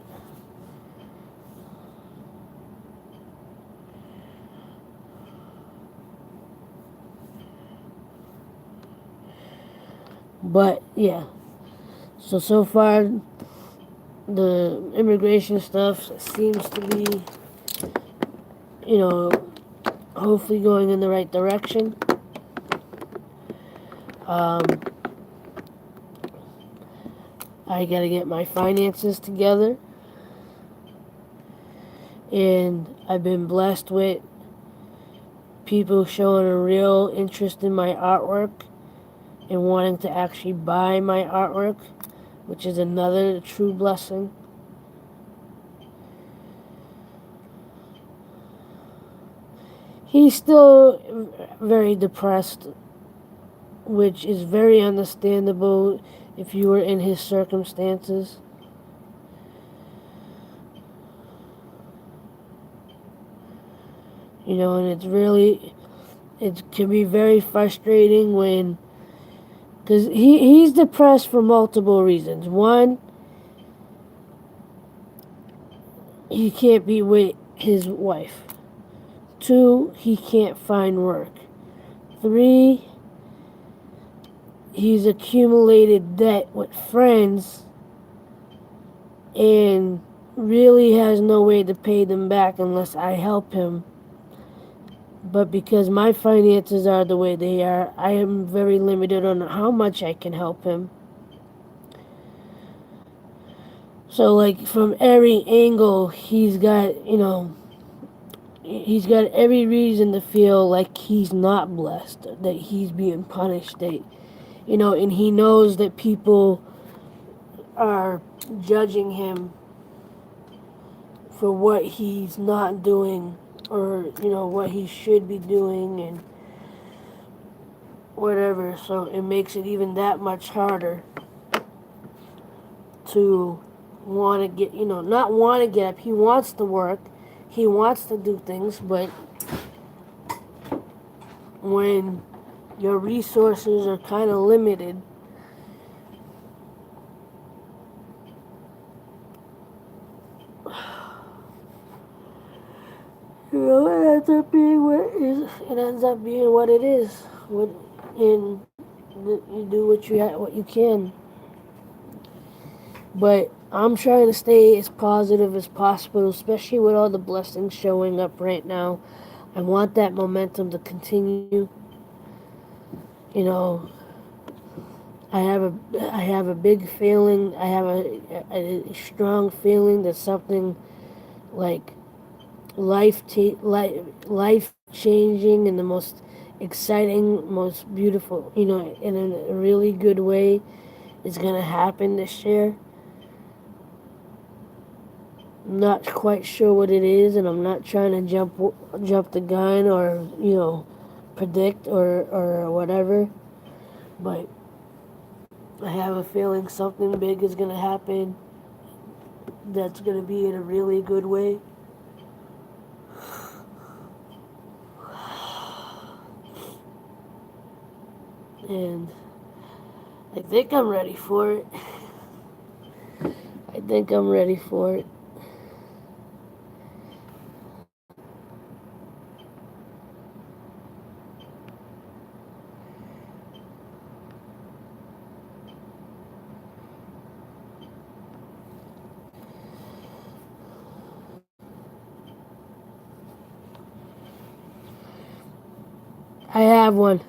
But yeah, so far the immigration stuff seems to be, hopefully going in the right direction. I gotta get my finances together, and I've been blessed with people showing a real interest in my artwork and wanting to actually buy my artwork, which is another true blessing. He's still very depressed, which is very understandable if you were in his circumstances. And it can be very frustrating when, because he's depressed for multiple reasons. One, he can't be with his wife. 2, he can't find work. 3, he's accumulated debt with friends and really has no way to pay them back unless I help him But because my finances are the way they are, I am very limited on how much I can help him. So, like, from every angle, he's got every reason to feel like he's not blessed, that he's being punished, and he knows that people are judging him for what he's not doing, or, what he should be doing, and whatever. So it makes it even that much harder to want to not want to get up. He wants to work, he wants to do things, but when your resources are kind of limited, it ends up being what it is. And you do what you can. But I'm trying to stay as positive as possible, especially with all the blessings showing up right now. I want that momentum to continue. You know, I have a big feeling. I have a strong feeling that something like life changing and the most exciting, most beautiful, in a really good way, is gonna happen this year. I'm not quite sure what it is, and I'm not trying to jump the gun, or predict, or whatever. But I have a feeling something big is gonna happen. That's gonna be in a really good way. And I think I'm ready for it. I think I'm ready for it. I have one.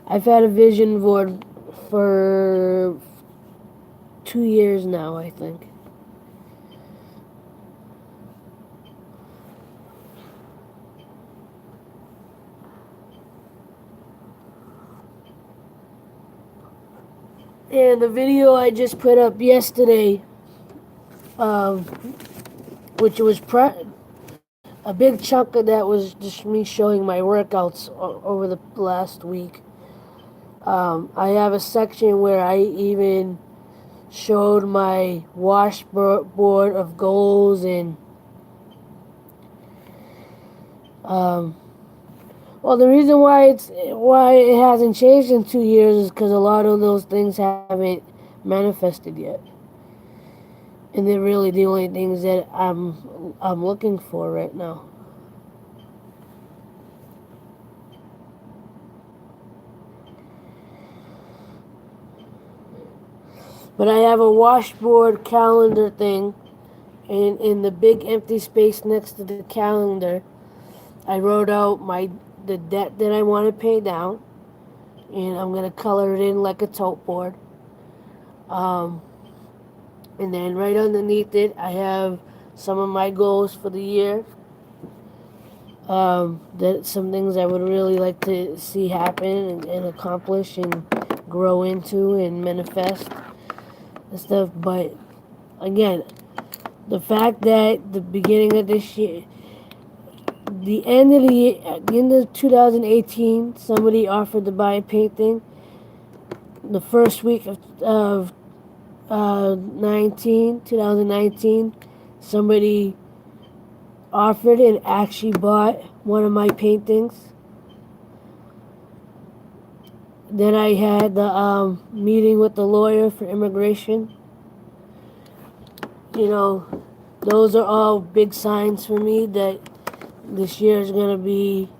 I've had a vision board for 2 years now, I think. And the video I just put up yesterday, um, which was a big chunk of that was just me showing my workouts over the last week. I have a section where I even showed my washboard of goals, and well, the reason why it hasn't changed in 2 years is because a lot of those things haven't manifested yet, and they're really the only things that I'm looking for right now. But I have a washboard calendar thing, and in the big empty space next to the calendar, I wrote out the debt that I want to pay down, and I'm gonna color it in like a tote board. Um, and then right underneath it, I have some of my goals for the year. That some things I would really like to see happen, and accomplish, and grow into, and manifest and stuff. But again, the fact that the beginning of this year, at the end of 2018, somebody offered to buy a painting. The first week of 2019, somebody offered and actually bought one of my paintings. Then I had the meeting with the lawyer for immigration. Those are all big signs for me that this year is going to be,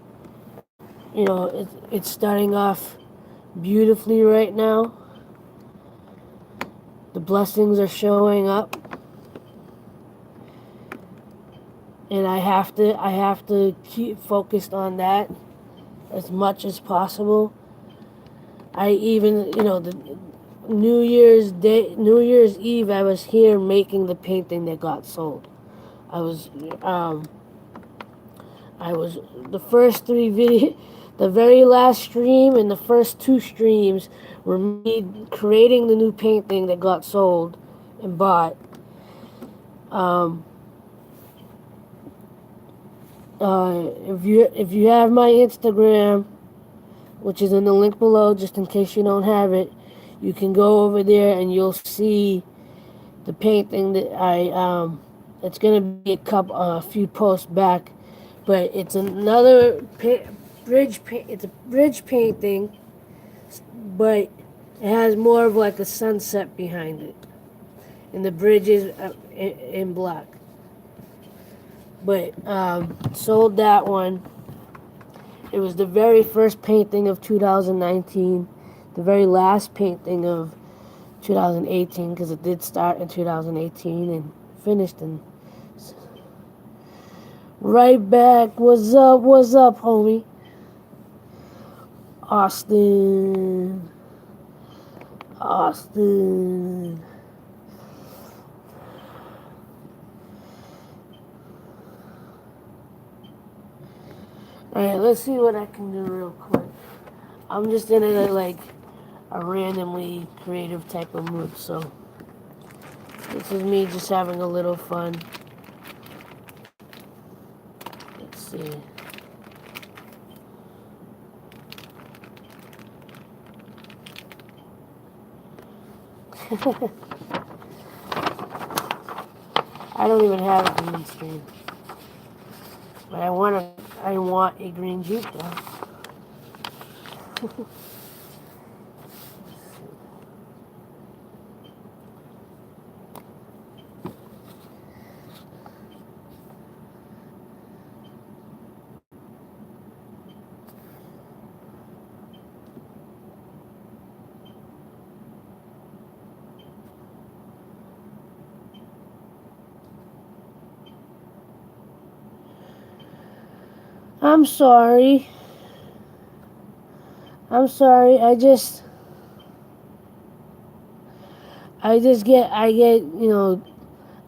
it's starting off beautifully right now. The blessings are showing up. and I have to keep focused on that as much as possible. I even, the New Year's Eve, I was here making the painting that got sold. I was, um, I was the first three video, the very last stream and the first two streams were me creating the new painting that got sold and bought. Um, if you have my Instagram, which is in the link below, just in case you don't have it, you can go over there and you'll see the painting that it's gonna be a few posts back, but it's another it's a bridge painting, but it has more of like a sunset behind it, and the bridge is in black. But sold that one. It was the very first painting of 2019, the very last painting of 2018, because it did start in 2018 and finished in. Right back. What's up? What's up, homie? Austin. Austin. Alright, let's see what I can do real quick. I'm just in a randomly creative type of mood, so this is me just having a little fun. Let's see. I don't even have a green screen, but I want a green Jeep though. I'm sorry. I'm sorry. I get,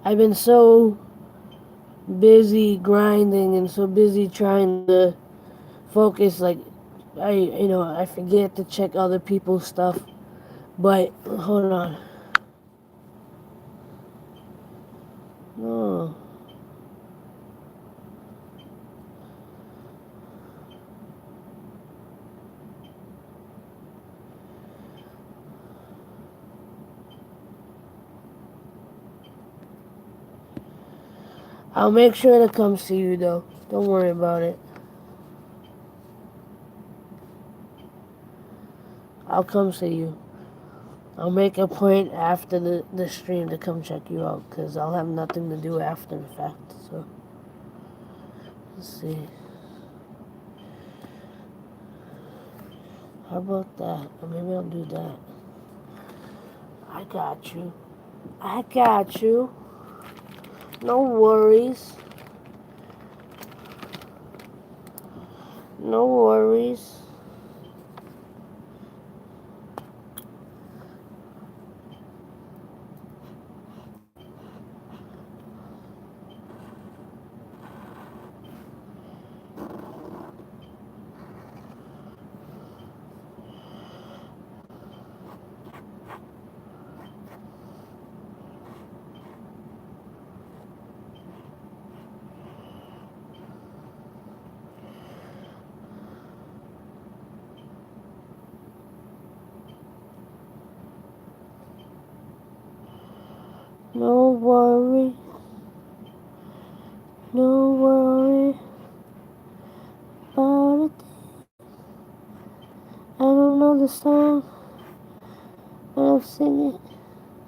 I've been so busy grinding and so busy trying to focus, like, I forget to check other people's stuff. But, hold on. No. I'll make sure to come see you, though. Don't worry about it. I'll come see you. I'll make a point after the stream to come check you out, because I'll have nothing to do after the fact, so. Let's see. How about that? Or maybe I'll do that. I got you. I got you. No worries. No worries. No worry. No worry about it. I don't know the song, but I'll sing it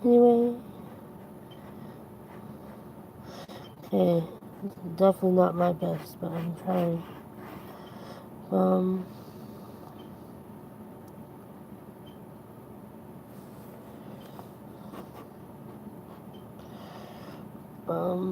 anyway. Okay, definitely not my best, but I'm trying. Bum. Bum.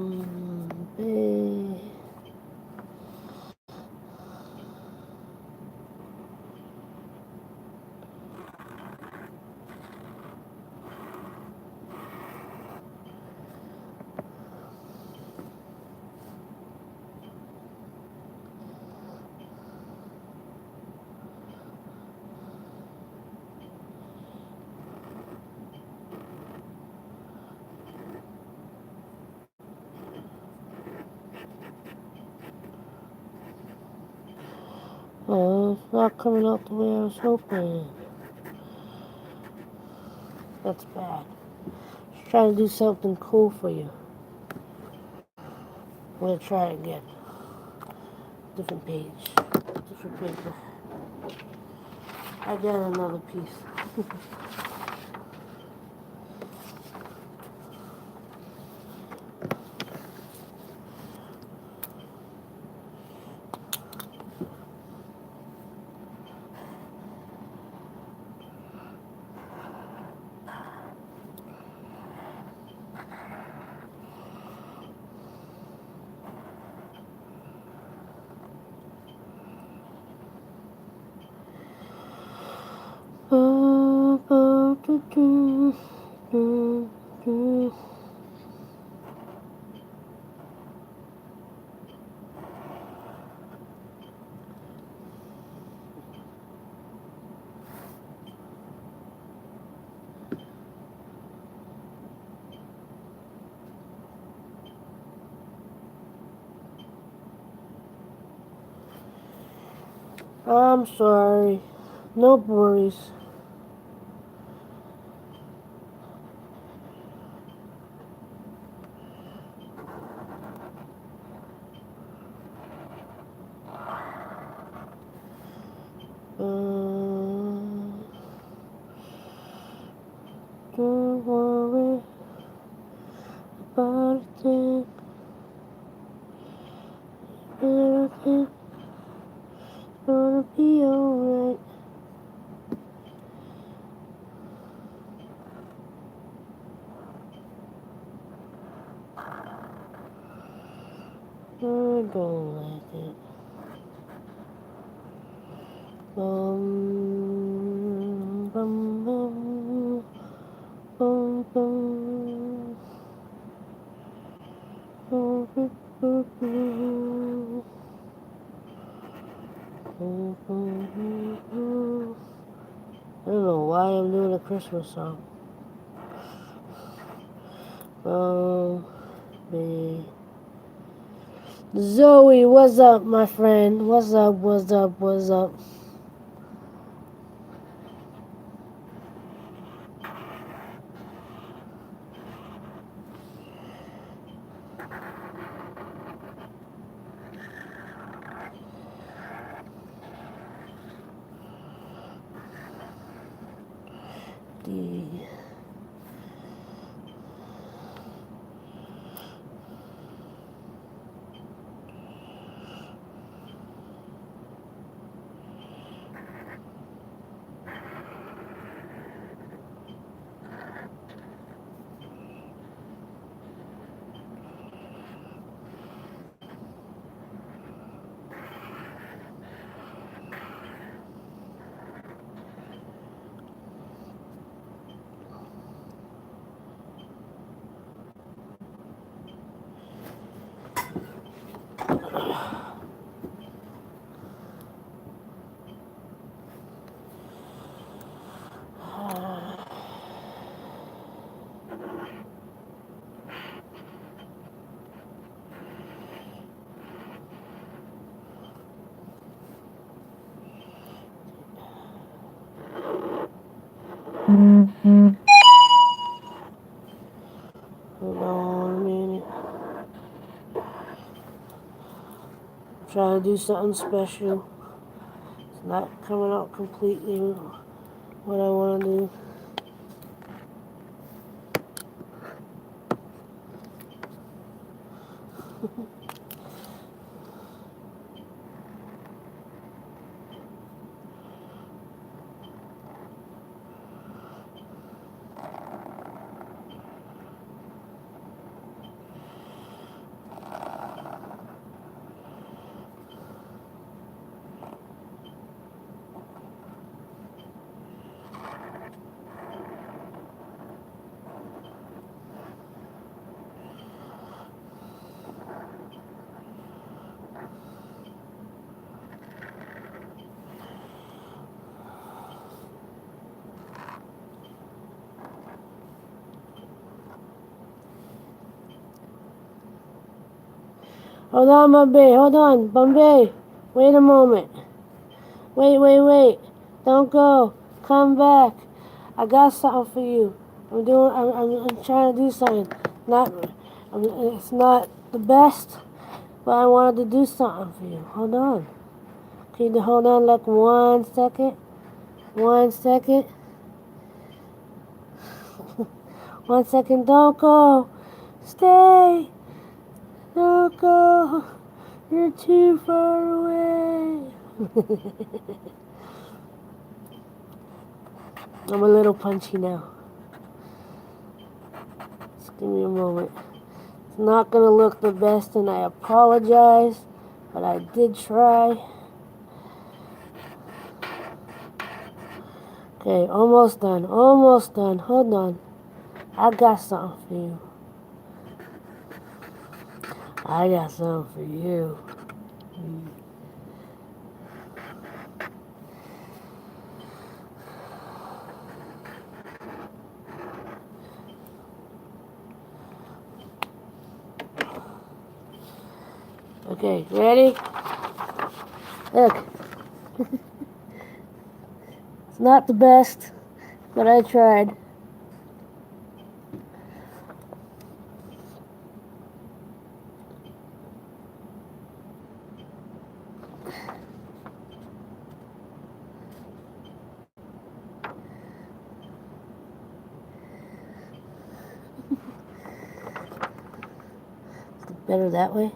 not coming out the way I was hoping. That's bad. Just trying to do something cool for you. I'm gonna try it again. Different page. Different paper. I got another piece. I'm sorry. No worries. Don't worry about a thing. Everything's gonna be alright. I don't like it. Bum, bum, bum, bum, bum. Bum, bum, bum, bum, bum, bum. I don't know why I'm doing a Christmas song. Baby. Zoe, what's up, my friend? What's up, what's up, what's up? Hold on a minute. I'm trying to do something special. It's not coming out completely what I want to do. Hold on, Bombay. Hold on, Bombay. Wait a moment. Wait. Don't go. Come back. I got something for you. I'm trying to do something. Not, it's not the best, but I wanted to do something for you. Hold on. Can you hold on like 1 second? 1 second. 1 second. Don't go. Stay. Don't go. You're too far away. I'm a little punchy now. Just give me a moment. It's not going to look the best, and I apologize, but I did try. Okay, almost done. Almost done. Hold on. I got something for you. I got something for you. Okay, ready? Look. It's not the best, but I tried. Better that way.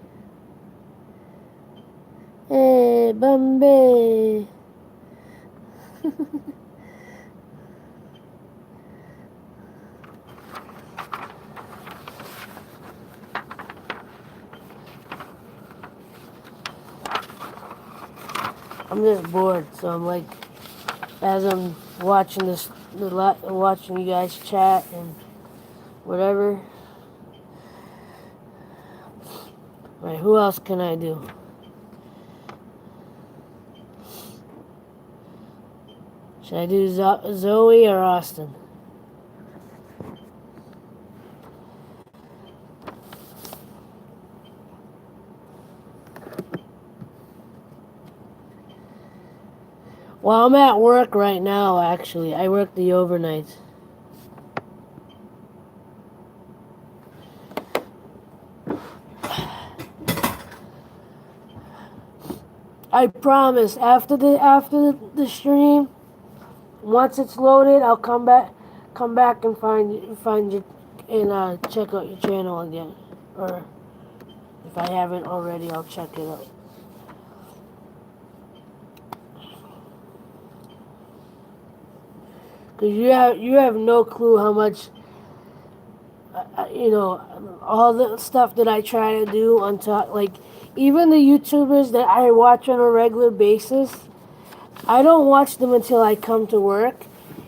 Hey, Bombay. I'm just bored, so I'm like, as I'm watching watching you guys chat and whatever. Right, who else can I do? Should I do Zoe or Austin? Well, I'm at work right now, actually. I work the overnights. I promise, after the stream, once it's loaded, I'll come back and find you, and check out your channel again. Or if I haven't already, I'll check it out. Cause you have no clue how much, all the stuff that I try to do on top. Like even the YouTubers that I watch on a regular basis, I don't watch them until I come to work.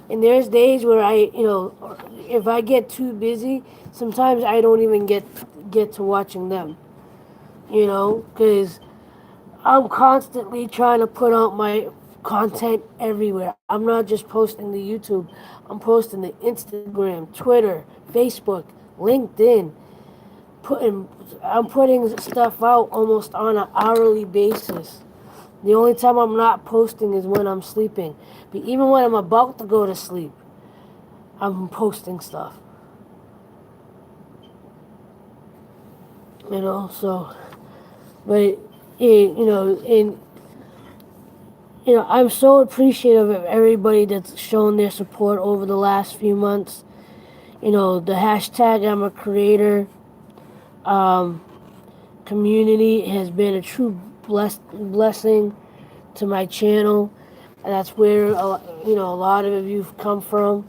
And there's days where if I get too busy, sometimes I don't even get to watching them. Because I'm constantly trying to put out my content everywhere. I'm not just posting to YouTube. I'm posting to Instagram, Twitter, Facebook, LinkedIn. I'm putting stuff out almost on an hourly basis. The only time I'm not posting is when I'm sleeping. But even when I'm about to go to sleep, I'm posting stuff. So, but and I'm so appreciative of everybody that's shown their support over the last few months. The hashtag I'm a creator community has been a true blessing to my channel, and that's where a lot of you've come from.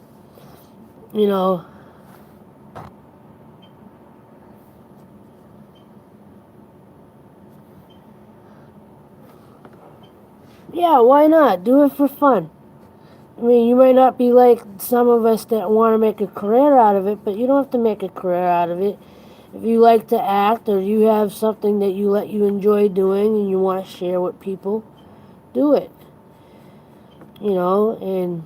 Yeah, why not? Do it for fun. I mean, you might not be like some of us that want to make a career out of it, but you don't have to make a career out of it. If you like to act or you have something that you enjoy doing and you want to share with people, do it. And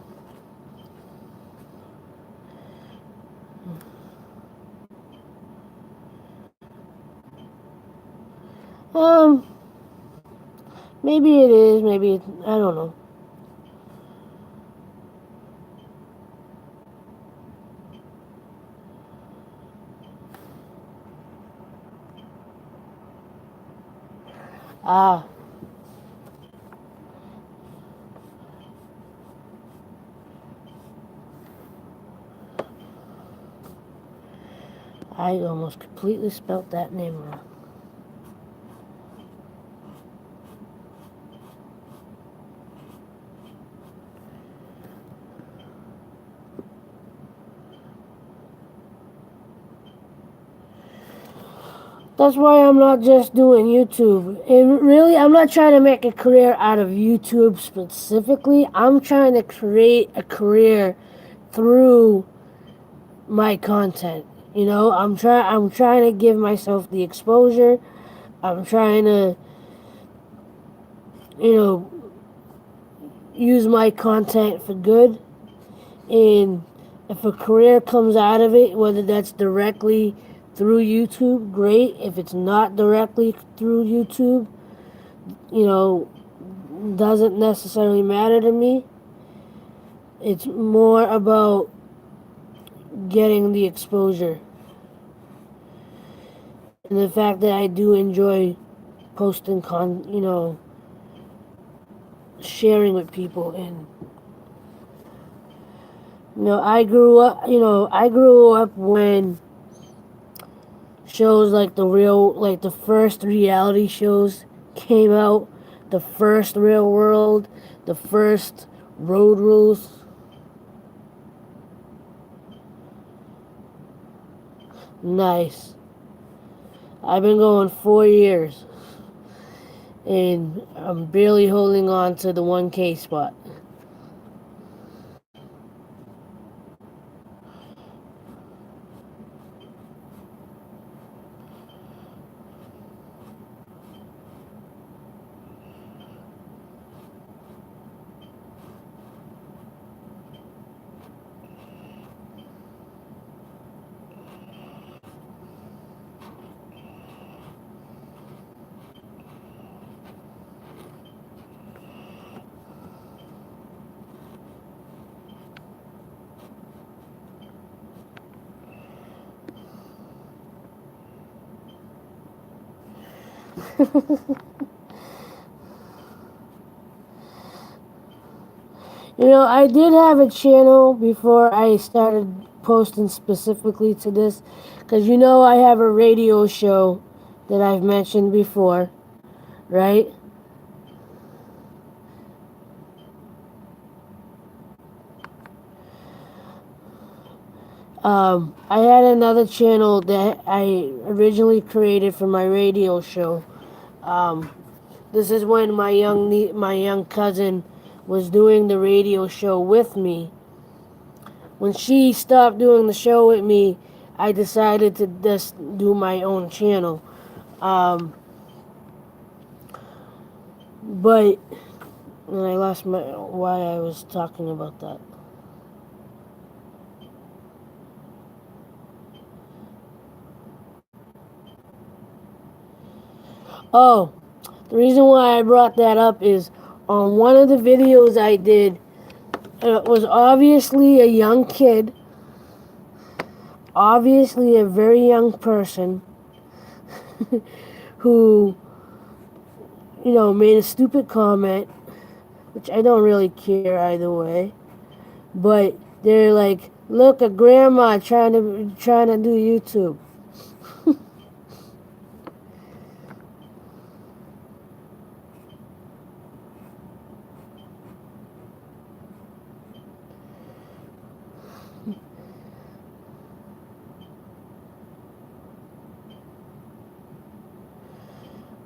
maybe it is, maybe I don't know. Ah, I almost completely spelt that name wrong. That's why I'm not just doing YouTube. And really, I'm not trying to make a career out of YouTube specifically. I'm trying to create a career through my content. I'm trying to give myself the exposure. I'm trying to, you know, use my content for good. And if a career comes out of it, whether that's directly through YouTube, great. If it's not directly through YouTube, you know, doesn't necessarily matter to me. It's more about getting the exposure. And the fact that I do enjoy posting sharing with people. And I grew up when shows like the first reality shows came out, the first Real World, the first Road Rules. Nice. I've been going 4 years, and I'm barely holding on to the 1K spot. I did have a channel before I started posting specifically to this, because I have a radio show that I've mentioned before, right? I had another channel that I originally created for my radio show. Um, this is when my young cousin was doing the radio show with me. When she stopped doing the show with me, I decided to just do my own channel. Um, but and I lost my why I was talking about that. Oh, the reason why I brought that up is on one of the videos I did, it was obviously a young kid, obviously a very young person who, made a stupid comment, which I don't really care either way. But they're like, look, a grandma trying to do YouTube.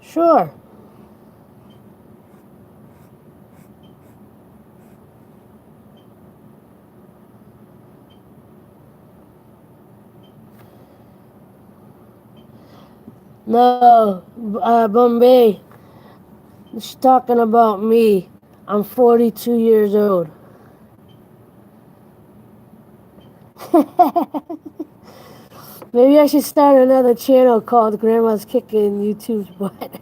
Sure. No, Bombay. She's talking about me. I'm 42 years old. Maybe I should start another channel called Grandma's Kicking YouTube's Butt.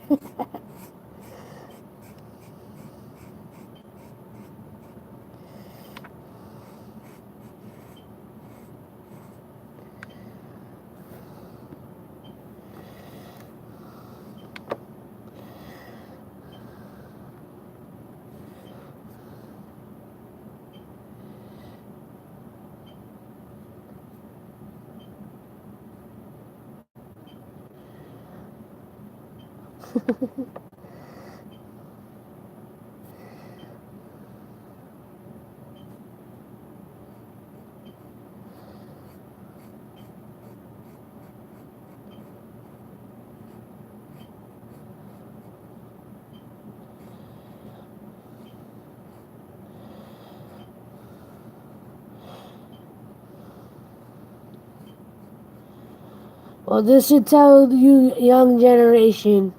Well, this should tell you, young generation,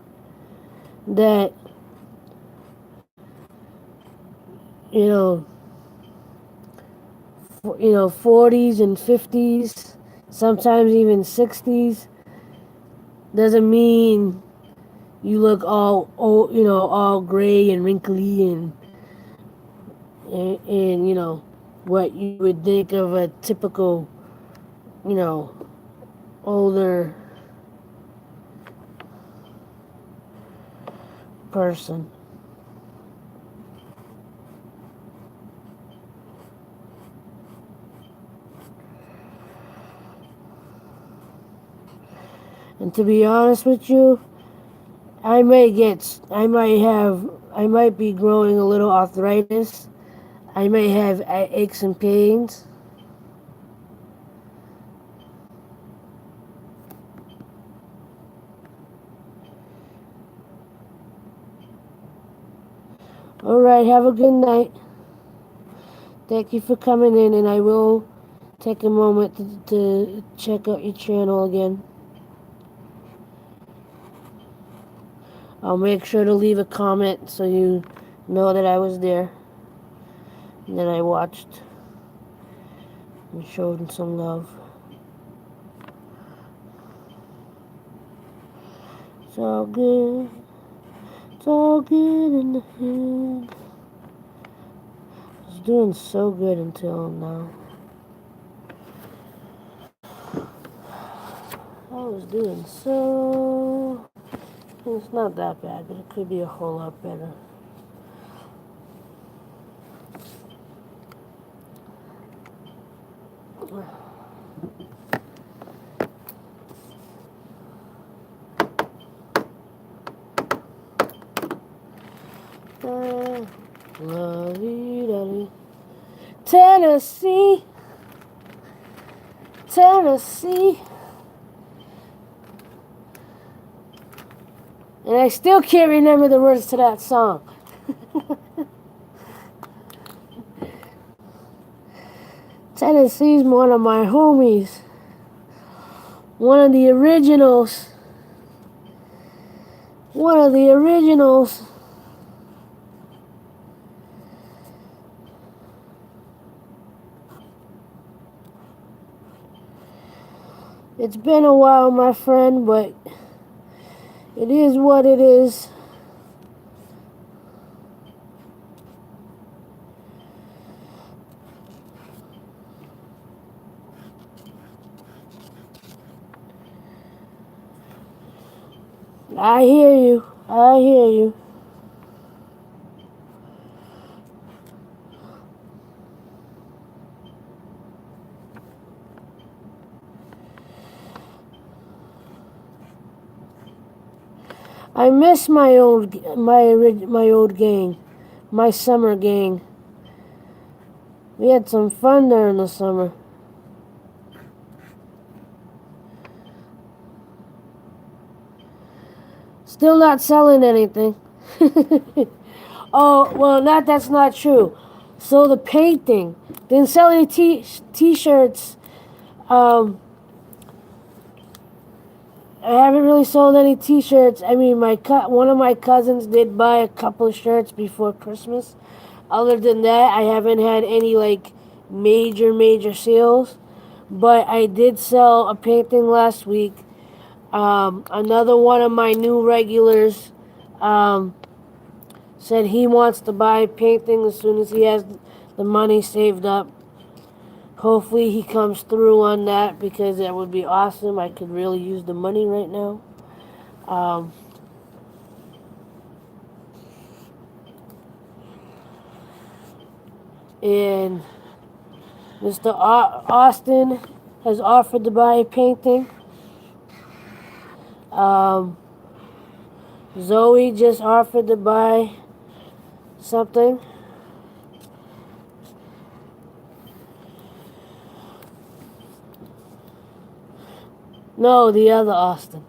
that, you know, 40s and 50s, sometimes even 60s, doesn't mean you look all old, all gray and wrinkly and what you would think of a typical, you know, older person. And to be honest with you, I might be growing a little arthritis. I may have aches and pains. All right, have a good night. Thank you for coming in, and I will take a moment to check out your channel again. I'll make sure to leave a comment so you know that I was there and that I watched and showed some love. It's all good. It's all good in the hood. I was doing so good until now. I was doing so... It's not that bad, but it could be a whole lot better. Tennessee, Tennessee. And I still can't remember the words to that song. Tennessee's one of my homies. One of the originals. One of the originals. It's been a while, my friend, but it is what it is. I hear you. I hear you. I miss my old gang, my summer gang. We had some fun during the summer. Still not selling anything. Oh, well, that's not true. So the painting. Didn't sell any t-shirts. I haven't really sold any t-shirts. I mean, one of my cousins did buy a couple of shirts before Christmas. Other than that, I haven't had any, major sales. But I did sell a painting last week. Another one of my new regulars said he wants to buy a painting as soon as he has the money saved up. Hopefully he comes through on that because that would be awesome. I could really use the money right now. And Mr. Austin has offered to buy a painting. Zoe just offered to buy something. No, the other Austin.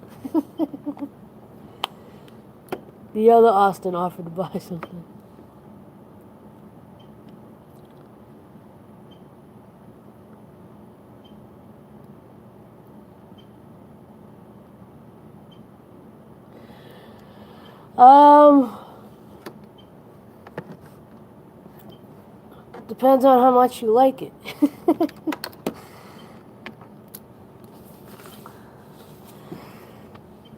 The other Austin offered to buy something. Depends on how much you like it.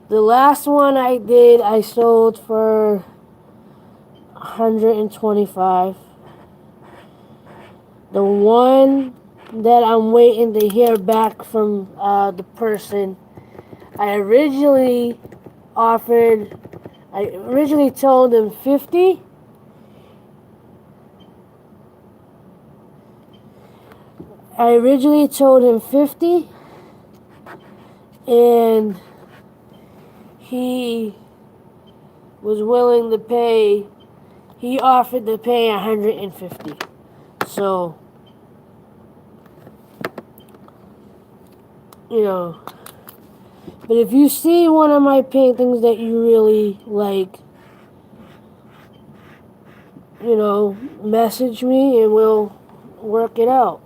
The last one I did, I sold for 125. The one that I'm waiting to hear back from the person, I originally told him 50. I originally told him 50, and he was willing to pay, he offered to pay 150. So, you know, but if you see one of my paintings that you really like, you know, message me and we'll work it out.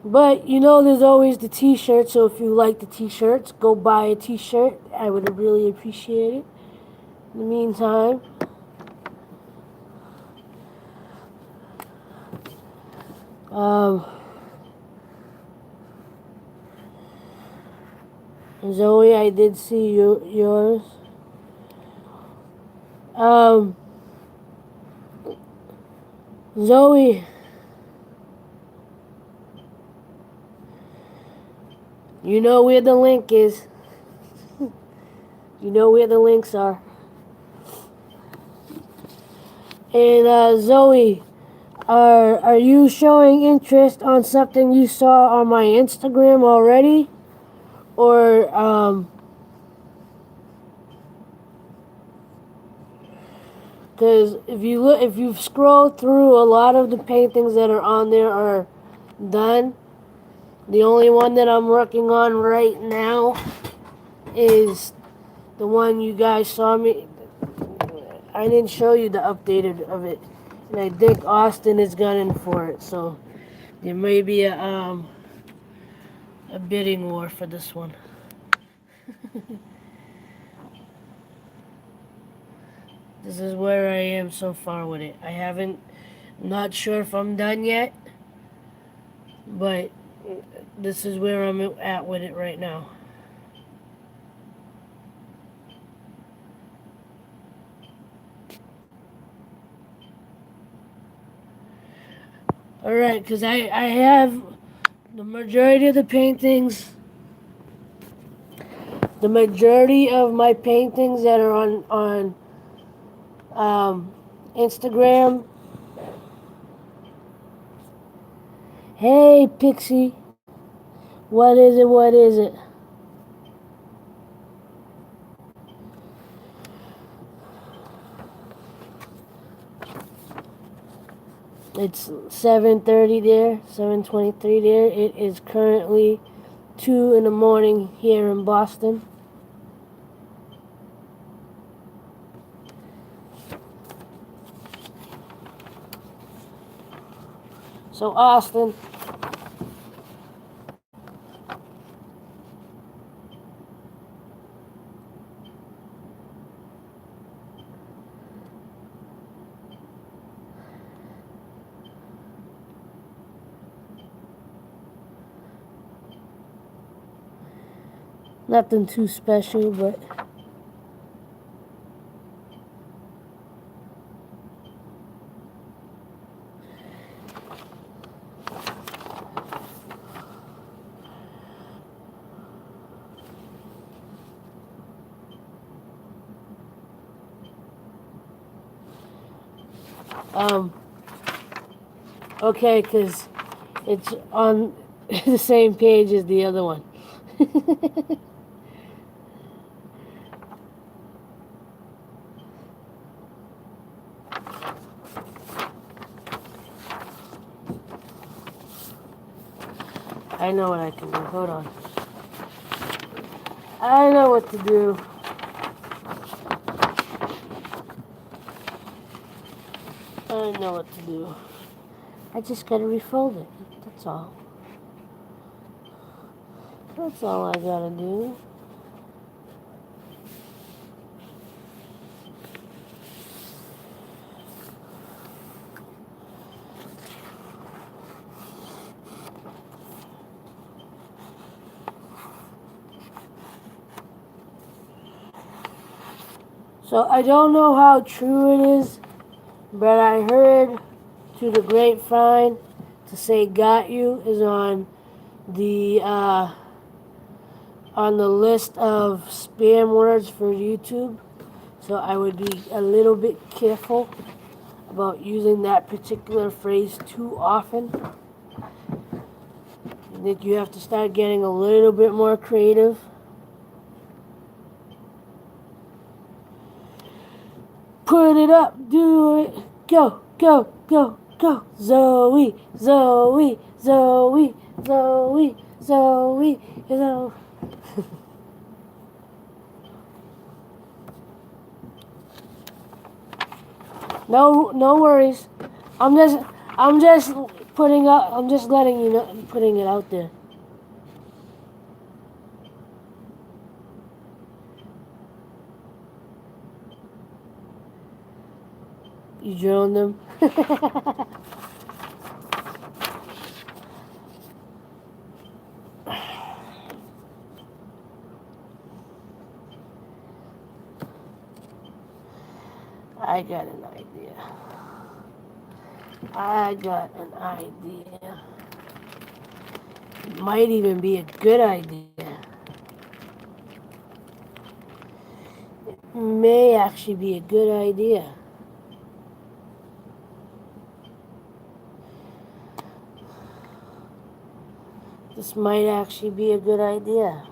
But you know, there's always the t-shirt, so if you like the t-shirts, go buy a t-shirt. I would really appreciate it. In the meantime, Zoe, I did see yours. Zoe, you know where the link is. You know where the links are. And Zoe, are you showing interest on something you saw on my Instagram already, or because if you scroll through, a lot of the paintings that are on there are done. The only one that I'm working on right now is the one you guys saw me. I didn't show you the updated of it, and I think Austin is gunning for it. So there may be a bidding war for this one. This is where I am so far with it. I'm not sure if I'm done yet, but this is where I'm at with it right now. Alright, because I have the majority of the paintings, the majority of my paintings that are on Instagram. Hey, Pixie. What is it? What is it? It's 7:30 there, 7:23 there. It is currently 2 in the morning here in Boston. So Austin, Nothing too special, but okay, because it's on the same page as the other one. I know what I can do. Hold on. I know what to do. I know what to do. I just gotta refold it. That's all. That's all I gotta do. So I don't know how true it is, but I heard through the grapevine to say "got you" is the on the list of spam words for YouTube. So I would be a little bit careful about using that particular phrase too often. I think you have to start getting a little bit more creative. Put it up, do it, go, go, go, go. Zoe, Zoe, Zoe, Zoe, Zoe, Zoe. No worries. I'm just I'm just letting you know, putting it out there. You drilling them? I got an idea. I got an idea. It might even be a good idea. It may actually be a good idea. This might actually be a good idea.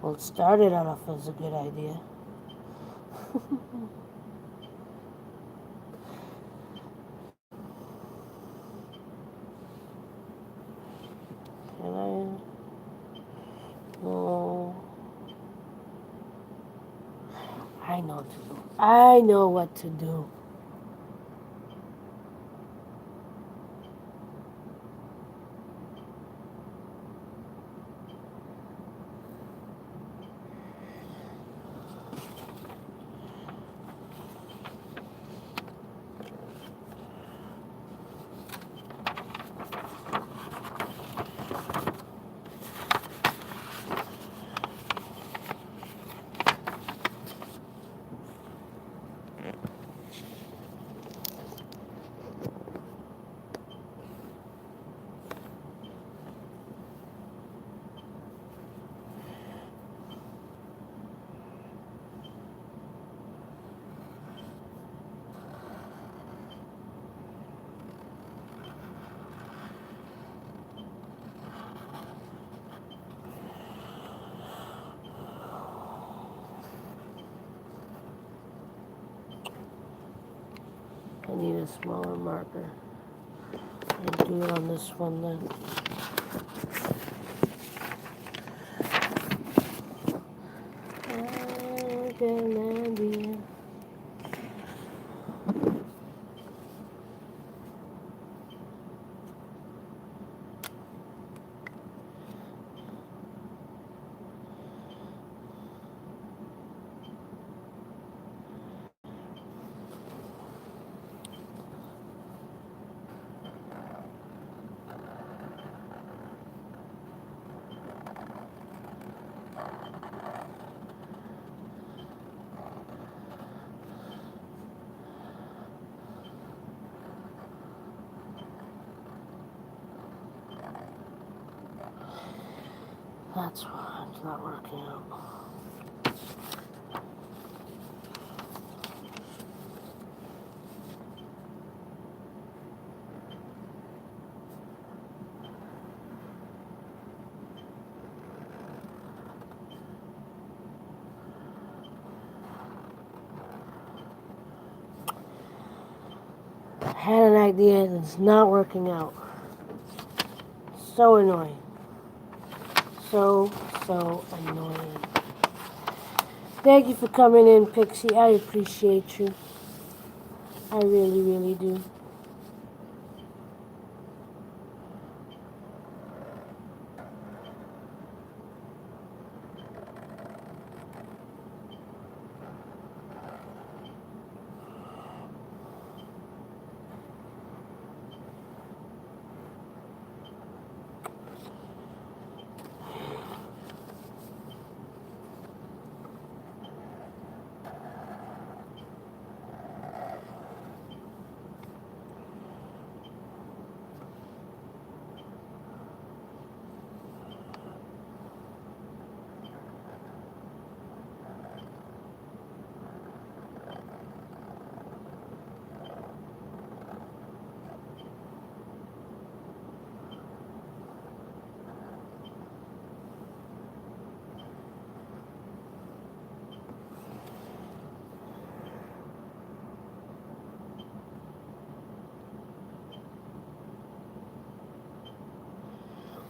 Well, it started off as a good idea. Can I? No. I know what to do. I know what to do. I need a smaller marker. I'll do it on this one then. I got an idea. That's why it's not working out. I had an idea and it's not working out. So annoying. So annoying. Thank you for coming in, Pixie. I appreciate you. I really, really do.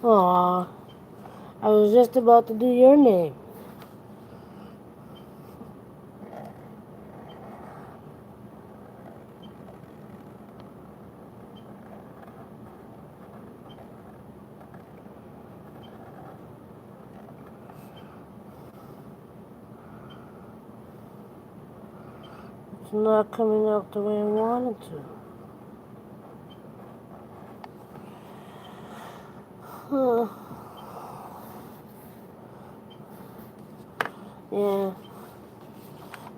Aw, I was just about to do your name. It's not coming out the way I wanted to. Huh. Yeah.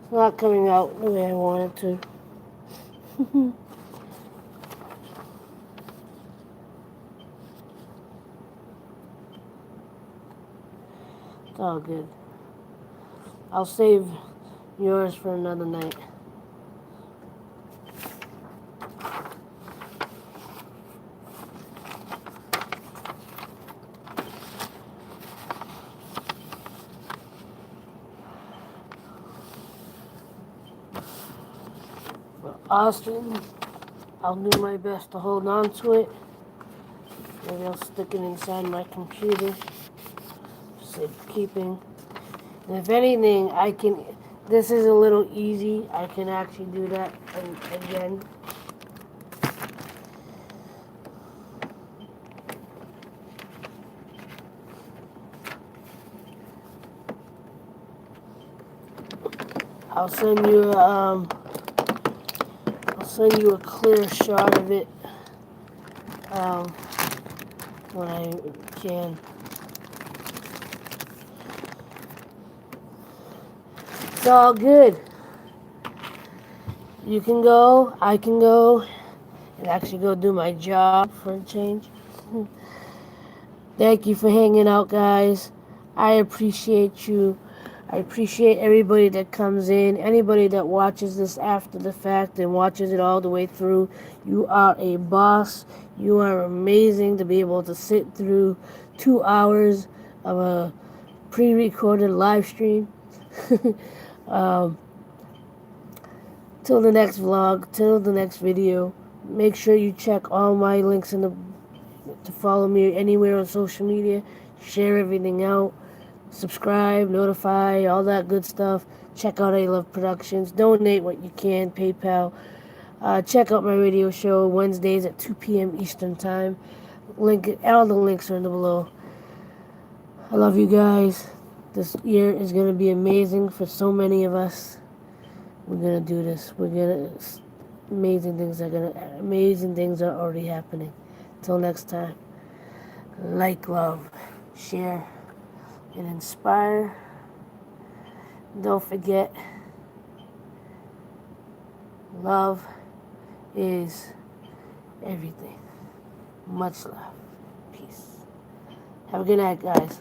It's not coming out the way I wanted to. It's all good. I'll save yours for another night. But Austin, I'll do my best to hold on to it. Maybe I'll stick it inside my computer. Safekeeping. And if anything, I can. This is a little easy. I can actually do that again. I'll send you. I'll send you a clear shot of it. When I can. It's all good. You can go, I can go, and actually go do my job for a change. Thank you for hanging out, guys. I appreciate you. I appreciate everybody that comes in, anybody that watches this after the fact and watches it all the way through. You are a boss. You are amazing to be able to sit through 2 hours of a pre-recorded live stream. Till the next vlog, till the next video. Make sure you check all my links to follow me anywhere on social media. Share everything out. Subscribe, notify, all that good stuff. Check out aloveproductions. Donate what you can. PayPal. Check out my radio show Wednesdays at 2 p.m. Eastern Time. All the links are in the below. I love you guys. This year is going to be amazing for so many of us. We're going to do this. Amazing things are already happening. Till next time. Like, love, share, and inspire. Don't forget, love is everything. Much love. Peace. Have a good night, guys.